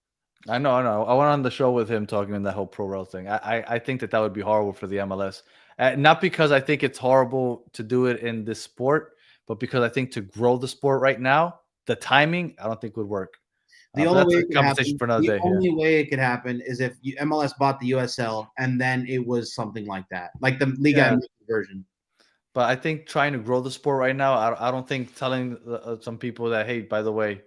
I know. I went on the show with him talking in that whole pro rel thing. I think that would be horrible for the MLS. Not because I think it's horrible to do it in this sport, but because I think to grow the sport right now, the timing, I don't think would work. The only way it could happen is if MLS bought the USL and then it was something like that, like the Liga version. But I think trying to grow the sport right now, I don't think telling some people that, hey, by the way,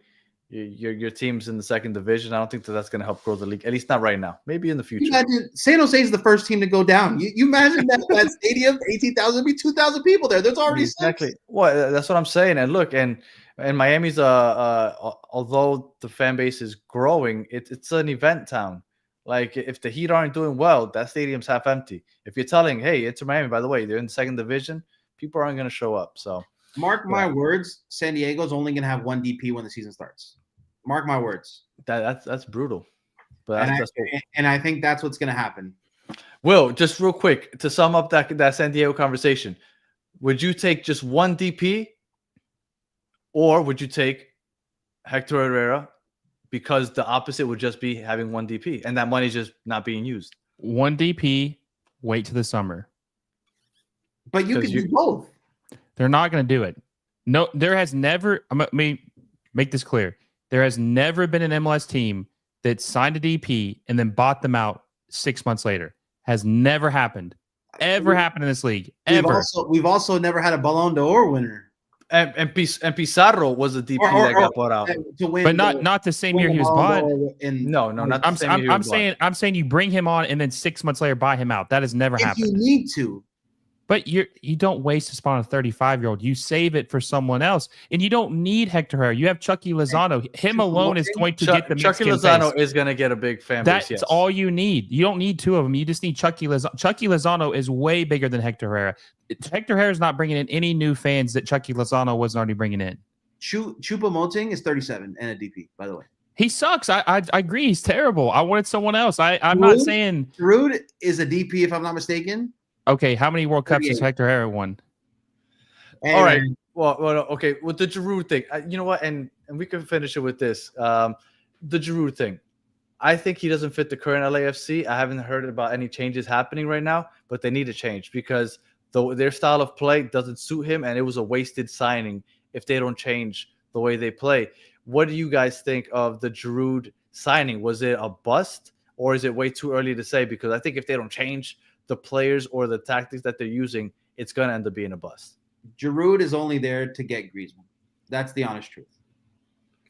your team's in the second division, I don't think that's going to help grow the league, at least not right now. Maybe in the future. San Jose is the first team to go down. You imagine that stadium, 18,000, be 2,000 people there. There's already exactly. Well, that's what I'm saying. And look, and Miami's although the fan base is growing, it's an event town. Like if the Heat aren't doing well, that stadium's half empty. If you're telling, hey, it's Miami, by the way, they're in the second division, people aren't going to show up. So mark my words, San Diego's only going to have one DP when the season starts. Mark my words. That's brutal. But and I think that's what's going to happen. Will, just real quick to sum up that San Diego conversation, would you take just one DP, or would you take Hector Herrera? Because the opposite would just be having one DP, and that money's just not being used. One DP, wait till the summer. But you can do both. They're not going to do it. No, there has never. Let me make this clear. There has never been an MLS team that signed a DP and then bought them out 6 months later. Has never happened. Ever happened in this league. Ever. We've also never had a Ballon d'Or winner. And Pizarro was a DP that got bought out, but not the same year he was bought. No, not the same year. I'm saying you bring him on and then 6 months later buy him out. That has never happened. You need to. But you don't waste a spot on a 35-year-old. You save it for someone else, and you don't need Hector Herrera. You have Chucky Lozano. Him alone is going to get the Chucky Mexican Lozano face. is going to get a big fan That's base. Yes. all you need. You don't need two of them. You just need Chucky Lozano. Chucky Lozano is way bigger than Hector Herrera. Hector Herrera is not bringing in any new fans that Chucky Lozano wasn't already bringing in. Choupo-Moting is 37 and a DP, by the way. He sucks. I agree. He's terrible. I wanted someone else. I'm not saying Giroud is a DP, if I'm not mistaken. Okay, how many World Cups has Hector Herrera won? All right. Well, okay. With the Giroud thing, you know what? And we can finish it with this. The Giroud thing. I think he doesn't fit the current LAFC. I haven't heard about any changes happening right now, but they need to change because their style of play doesn't suit him, and it was a wasted signing if they don't change the way they play. What do you guys think of the Giroud signing? Was it a bust, or is it way too early to say? Because I think if they don't change the players or the tactics that they're using, it's going to end up being a bust. Giroud is only there to get Griezmann. That's the honest truth.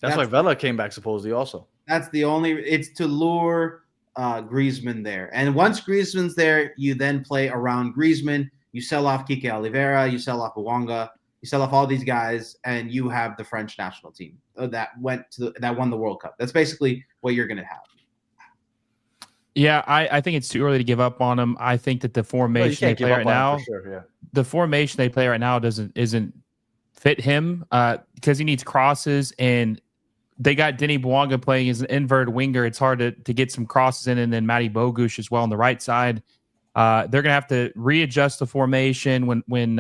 That's why Vela came back supposedly also. That's the only – it's to lure Griezmann there. And once Griezmann's there, you then play around Griezmann. You sell off Kike Oliveira. You sell off Bouanga. You sell off all these guys, and you have the French national team that won the World Cup. That's basically what you're going to have. Yeah, I think it's too early to give up on him. I think that the formation they play right now, the formation they play right now isn't fit him because he needs crosses, and they got Denny Bouanga playing as an inverted winger. It's hard to get some crosses in, and then Matty Bogusz as well on the right side. They're gonna have to readjust the formation when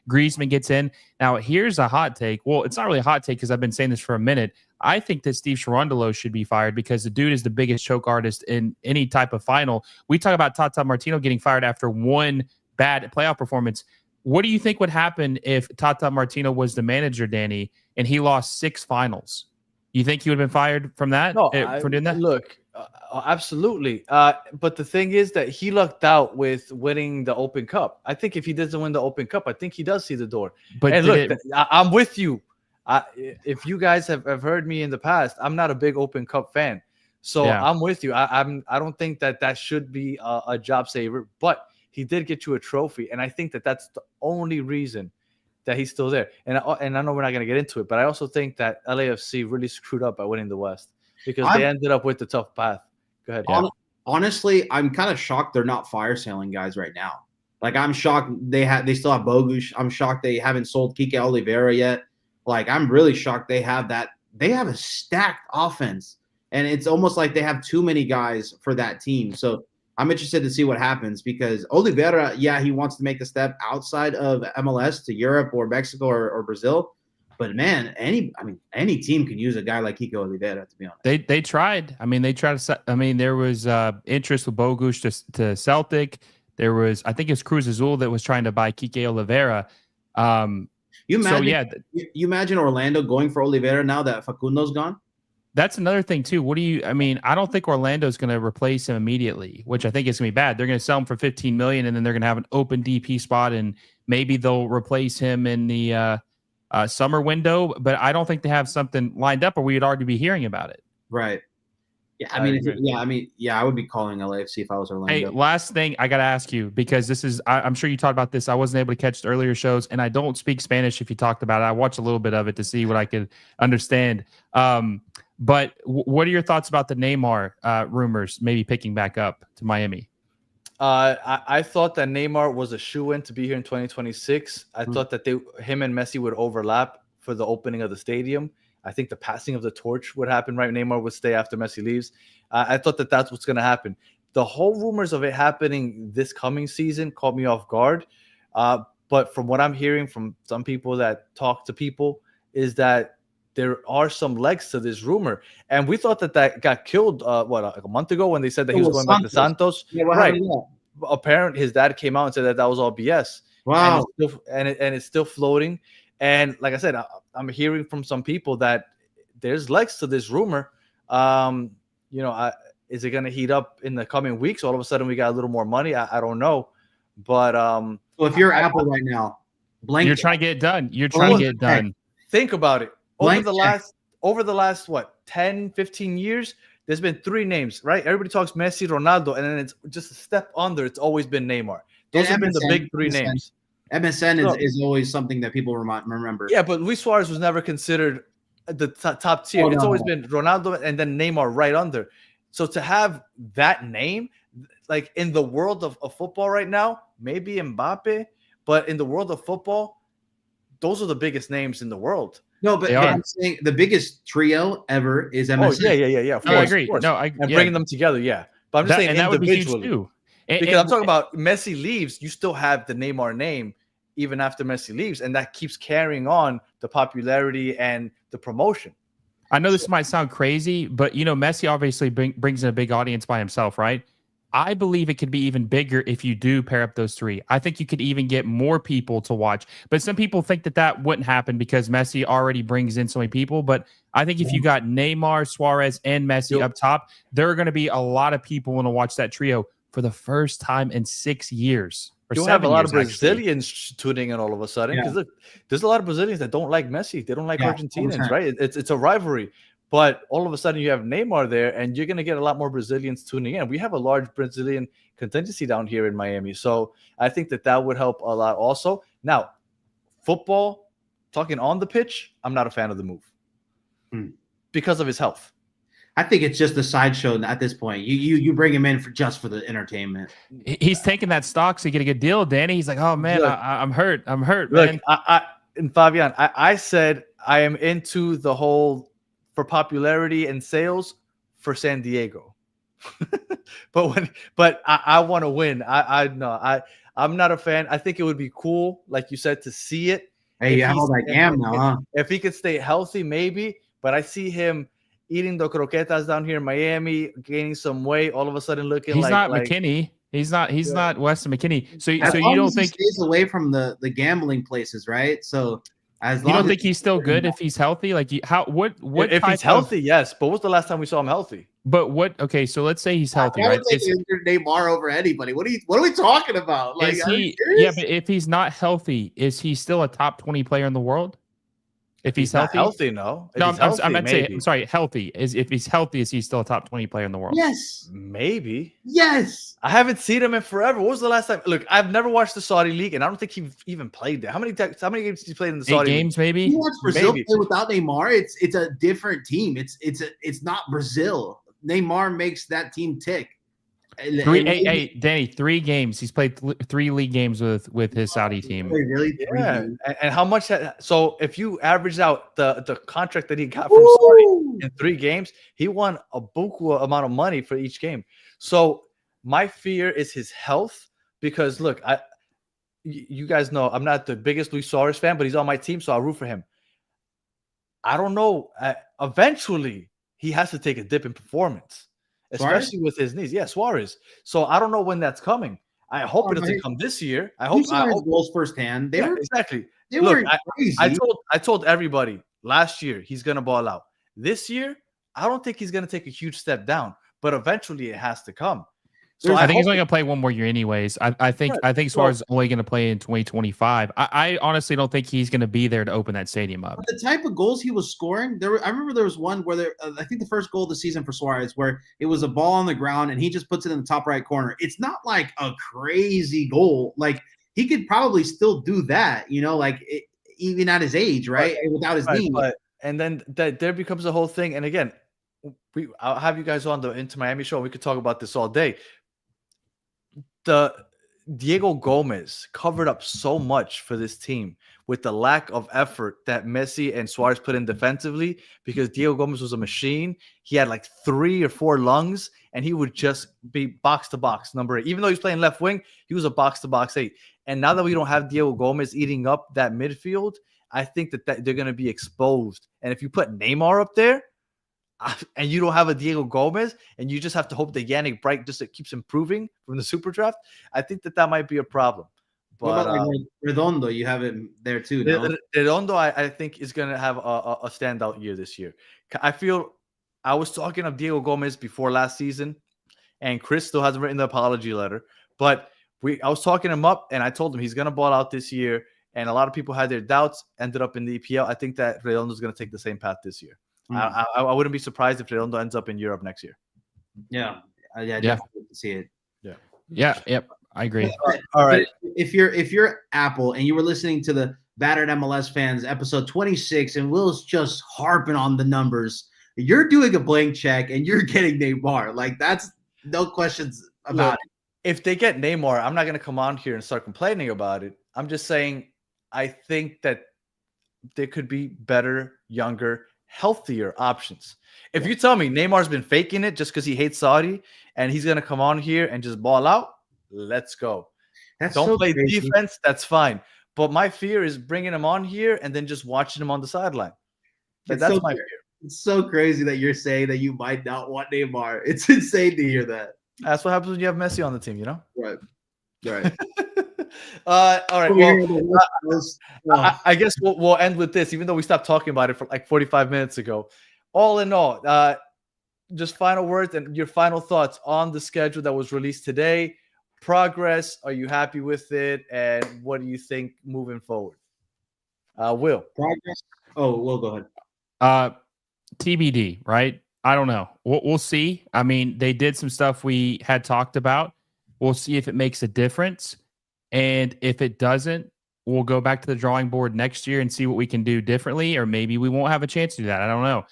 Griezmann gets in. Now, here's a hot take. Well, it's not really a hot take because I've been saying this for a minute. I think that Steve Cherundolo should be fired because the dude is the biggest choke artist in any type of final. We talk about Tata Martino getting fired after one bad playoff performance. What do you think would happen if Tata Martino was the manager, Danny, and he lost 6 finals? You think he would have been fired from that? No, for doing that? Look, absolutely. But the thing is that he lucked out with winning the Open Cup. I think if he doesn't win the Open Cup, I think he does see the door. But and look, I'm with you. If you guys have heard me in the past, I'm not a big Open Cup fan. So yeah. I'm with you. I don't think that should be a job saver, but he did get you a trophy. And I think that's the only reason that he's still there. And I know we're not going to get into it, but I also think that LAFC really screwed up by winning the West because they ended up with the tough path. Go ahead. Yeah. Honestly, I'm kind of shocked they're not fire selling guys right now. Like, I'm shocked they still have Bogusz. I'm shocked they haven't sold Kike Oliveira yet. Like, I'm really shocked they have that. They have a stacked offense, and it's almost like they have too many guys for that team. So I'm interested to see what happens because Oliveira, yeah, he wants to make the step outside of MLS to Europe or Mexico or Brazil. But man, any team can use a guy like Kike Oliveira, to be honest. They tried. There was interest with Bogusz to Celtic. There was, I think it's Cruz Azul that was trying to buy Kike Oliveira. You imagine Orlando going for Oliveira now that Facundo's gone? That's another thing too. I don't think Orlando's going to replace him immediately, which I think is going to be bad. They're going to sell him for $15 million, and then they're going to have an open DP spot, and maybe they'll replace him in the summer window. But I don't think they have something lined up, or we'd already be hearing about it. Right. Yeah, I would be calling LAFC if I was Orlando. Hey, last thing I got to ask you, because this is, I'm sure you talked about this. I wasn't able to catch the earlier shows, and I don't speak Spanish if you talked about it. I watched a little bit of it to see what I could understand. But what are your thoughts about the Neymar rumors maybe picking back up to Miami? I thought that Neymar was a shoo-in to be here in 2026. I thought that him and Messi would overlap for the opening of the stadium. I think the passing of the torch would happen, right? Neymar would stay after Messi leaves. I thought that's what's going to happen. The whole rumors of it happening this coming season caught me off guard. But from what I'm hearing from some people that talk to people is that there are some legs to this rumor. And we thought that got killed, like a month ago when they said that he was going back to Santos. Yeah, right. Apparently, his dad came out and said that was all BS. Wow. And it's still floating. And like I said, I'm hearing from some people that there's legs to this rumor. Is it going to heat up in the coming weeks? All of a sudden, we got a little more money. I don't know. But well, if you're Apple right now, you're trying to get it done. You're trying to get it done. Think about it. Over the last 10, 15 years, there's been 3 names, right? Everybody talks Messi, Ronaldo, and then it's just a step under. It's always been Neymar. Those have been the MSN, big three MSN. names. MSN is always something that people remember. Yeah, but Luis Suarez was never considered the top tier. It's always been Ronaldo and then Neymar right under. So to have that name, like in the world of football right now, maybe Mbappe, but in the world of football, those are the biggest names in the world. No, but I'm saying the biggest trio ever is MSN. Oh, yeah. I agree. No, bringing them together, yeah. But I'm just saying that would be huge individually. too. Because I'm talking about Messi leaves, you still have the Neymar name even after Messi leaves, and that keeps carrying on the popularity and the promotion. I know this might sound crazy, but Messi obviously brings in a big audience by himself, right? I believe it could be even bigger if you do pair up those three. I think you could even get more people to watch. But some people think that wouldn't happen because Messi already brings in so many people. But I think if you got Neymar, Suarez, and Messi up top, there are going to be a lot of people want to watch that trio for the first time in 6 years. You'll have a lot of Brazilians tuning in all of a sudden because look, there's a lot of Brazilians that don't like Messi. They don't like Argentinians, 100%. Right? It's a rivalry. But all of a sudden you have Neymar there, and you're going to get a lot more Brazilians tuning in. We have a large Brazilian contingency down here in Miami. So I think that would help a lot also. Now, football, talking on the pitch, I'm not a fan of the move because of his health. I think it's just a sideshow at this point. You bring him in just for the entertainment. He's taking that stock so you get a good deal, Danny. He's like, oh man, look, I'm hurt, look, man. And Fabian, I said I am into the whole for popularity and sales for San Diego, but I want to win. I'm not a fan. I think it would be cool, like you said, to see it. Hey, you have all that gam now, huh? If he could stay healthy, maybe. But I see him eating the croquetas down here in Miami, gaining some weight, all of a sudden looking he's not McKinney. He's not Weston McKinney. So you don't think he stays away from the gambling places, right? So as long you don't think he's still good if he's healthy? Like what if he's healthy, yes. But what's the last time we saw him healthy? But what? Okay, so let's say he's healthy, right? Neymar over anybody. What are we talking about? Like, yeah, but if he's not healthy, is he still a top 20 player in the world? If he's healthy, no. I'm sorry, healthy. If he's healthy, is he still a top 20 player in the world? Yes. Maybe. Yes. I haven't seen him in forever. What was the last time? Look, I've never watched the Saudi League, and I don't think he even played there. How many games did he play in the Saudi League? 8 games, maybe? You watch Brazil play without Neymar, it's a different team. It's not Brazil. Neymar makes that team tick. Danny, 3 games. He's played 3 league games with his Saudi team. Really? Yeah. And how much? So if you average out the contract that he got from Saudi in 3 games, he won a buku amount of money for each game. So my fear is his health because look, you guys know I'm not the biggest Luis Suarez fan, but he's on my team, so I'll root for him. I don't know. Eventually, he has to take a dip in performance. Especially with his knees. Yeah, Suarez. So I don't know when that's coming. I hope it doesn't come this year. I hope goals firsthand. Exactly. They were crazy. I told everybody last year he's gonna ball out. This year, I don't think he's gonna take a huge step down, but eventually it has to come. So I think he's only going to play one more year anyways. I think Suarez is only going to play in 2025. I honestly don't think he's going to be there to open that stadium up. The type of goals he was scoring, I remember there was one where I think the first goal of the season for Suarez where it was a ball on the ground and he just puts it in the top right corner. It's not like a crazy goal. Like he could probably still do that, even at his age, right? Without his knee. And then there becomes a whole thing. And again, I'll have you guys on the Inter Miami show. We could talk about this all day. The Diego Gomez covered up so much for this team with the lack of effort that Messi and Suarez put in defensively because Diego Gomez was a machine. He had like 3 or 4 lungs, and he would just be box-to-box number 8. Even though he was playing left wing, he was a box-to-box 8. And now that we don't have Diego Gomez eating up that midfield, I think that they're going to be exposed. And if you put Neymar up there, and you don't have a Diego Gomez, and you just have to hope that Yannick Bright just keeps improving from the super draft, I think that might be a problem. But what about Redondo? You have him there too, no? Redondo, I think, is going to have a standout year this year. I was talking of Diego Gomez before last season, and Chris still hasn't written the apology letter. But I was talking him up, and I told him he's going to ball out this year, and a lot of people had their doubts, ended up in the EPL. I think that Redondo is going to take the same path this year. I wouldn't be surprised if Redondo ends up in Europe next year. Yeah, definitely see it. Yep. I agree. All right. If you're Apple and you were listening to the Battered MLS Fans episode 26, and Will's just harping on the numbers, you're doing a blank check and you're getting Neymar. Like, that's no questions about it. If they get Neymar, I'm not going to come on here and start complaining about it. I'm just saying I think that there could be better, younger, healthier options. If you tell me Neymar's been faking it just because he hates Saudi and he's going to come on here and just ball out, let's go. That's Don't so play crazy. defense. That's fine. But my fear is bringing him on here and then just watching him on the sideline. That's my fear. It's so crazy that you're saying that you might not want Neymar. It's insane to hear that. That's what happens when you have Messi on the team, you know? Right. Right. All right. Well, I guess we'll end with this, even though we stopped talking about it for like 45 minutes ago. All in all, just final words and your final thoughts on the schedule that was released today. Progress. Are you happy with it? And what do you think moving forward? Will. Progress. Oh, Will, go ahead. TBD, right? I don't know. We'll see. I mean, they did some stuff we had talked about. We'll see if it makes a difference. And if it doesn't, we'll go back to the drawing board next year and see what we can do differently, or maybe we won't have a chance to do that. I don't know.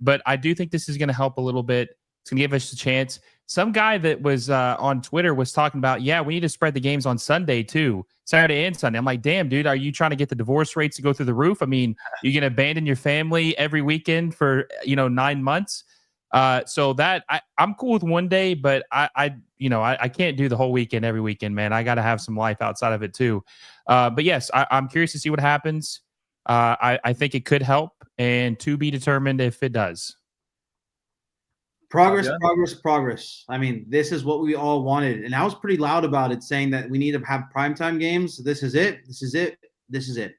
But I do think this is going to help a little bit. It's going to give us a chance. Some guy that was on Twitter was talking about, yeah, we need to spread the games on Sunday too, Saturday and Sunday. I'm like, damn, dude, are you trying to get the divorce rates to go through the roof? I mean, you're going to abandon your family every weekend for, 9 months. So that I'm cool with one day, but I can't do the whole weekend every weekend, man. I got to have some life outside of it too. But yes, I'm curious to see what happens. I think it could help, and to be determined if it does. Progress. I mean, this is what we all wanted. And I was pretty loud about it, saying that we need to have primetime games. This is it.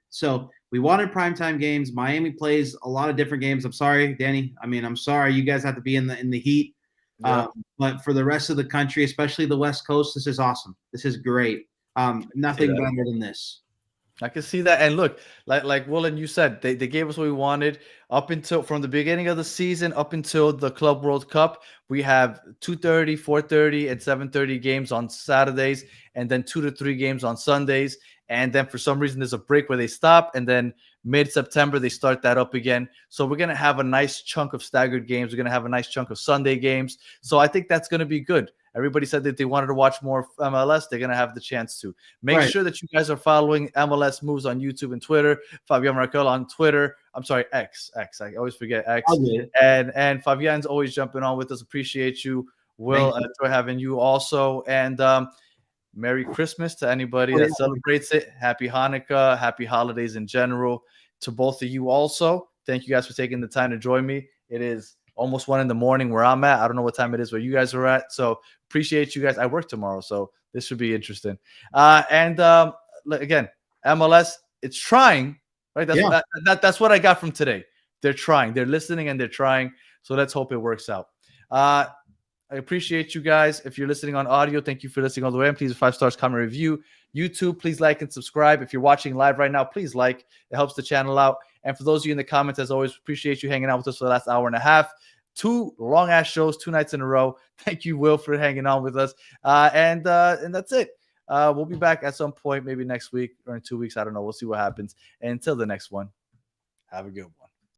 So we wanted primetime games. Miami plays a lot of different games. I'm sorry, Danny. I mean, I'm sorry. You guys have to be in the heat. Yeah. But for the rest of the country, especially the West Coast, this is awesome. This is great. Nothing better than this. I can see that. And look, like Will and you said, they gave us what we wanted from the beginning of the season up until the Club World Cup. We have 2:30, 4:30, and 7:30 games on Saturdays, and then 2 to 3 games on Sundays. And then for some reason, there's a break where they stop, and then mid-September, they start that up again. So we're going to have a nice chunk of staggered games. We're going to have a nice chunk of Sunday games. So I think that's going to be good. Everybody said that they wanted to watch more MLS. They're going to have the chance to. Make sure that you guys are following MLS Moves on YouTube and Twitter. Fabian Markel on Twitter. I'm sorry, X. I always forget X. And Fabian's always jumping on with us. Appreciate you. Will, enjoy having you also. And Merry Christmas to anybody that celebrates it. Happy Hanukkah. Happy holidays in general to both of you also. Thank you guys for taking the time to join me. It is almost 1 a.m. where I'm at. I don't know what time it is where you guys are at. So appreciate you guys. I work tomorrow, so this should be interesting. And again, MLS, it's trying, right? That's what I got from today. They're trying. They're listening and they're trying. So let's hope it works out. I appreciate you guys. If you're listening on audio, thank you for listening all the way. And please 5 stars, comment, review. YouTube, please like and subscribe. If you're watching live right now, please like. It helps the channel out. And for those of you in the comments, as always, appreciate you hanging out with us for the last hour and a half. 2 long-ass shows, 2 nights in a row. Thank you, Will, for hanging on with us. And that's it. We'll be back at some point, maybe next week or in 2 weeks. I don't know. We'll see what happens. And until the next one, have a good one.